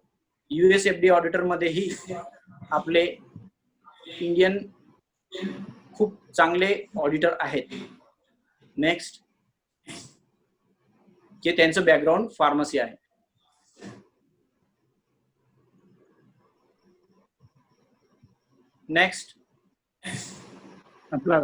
Speaker 2: USFDA ऑडिटर मध्येही आपले इंडियन खूप चांगले ऑडिटर आहेत. नेक्स्ट, जे त्यांचं बॅकग्राऊंड फार्मसी आहे. नेक्स्ट
Speaker 3: आपला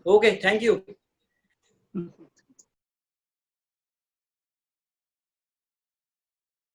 Speaker 2: ओके, थँक्यू.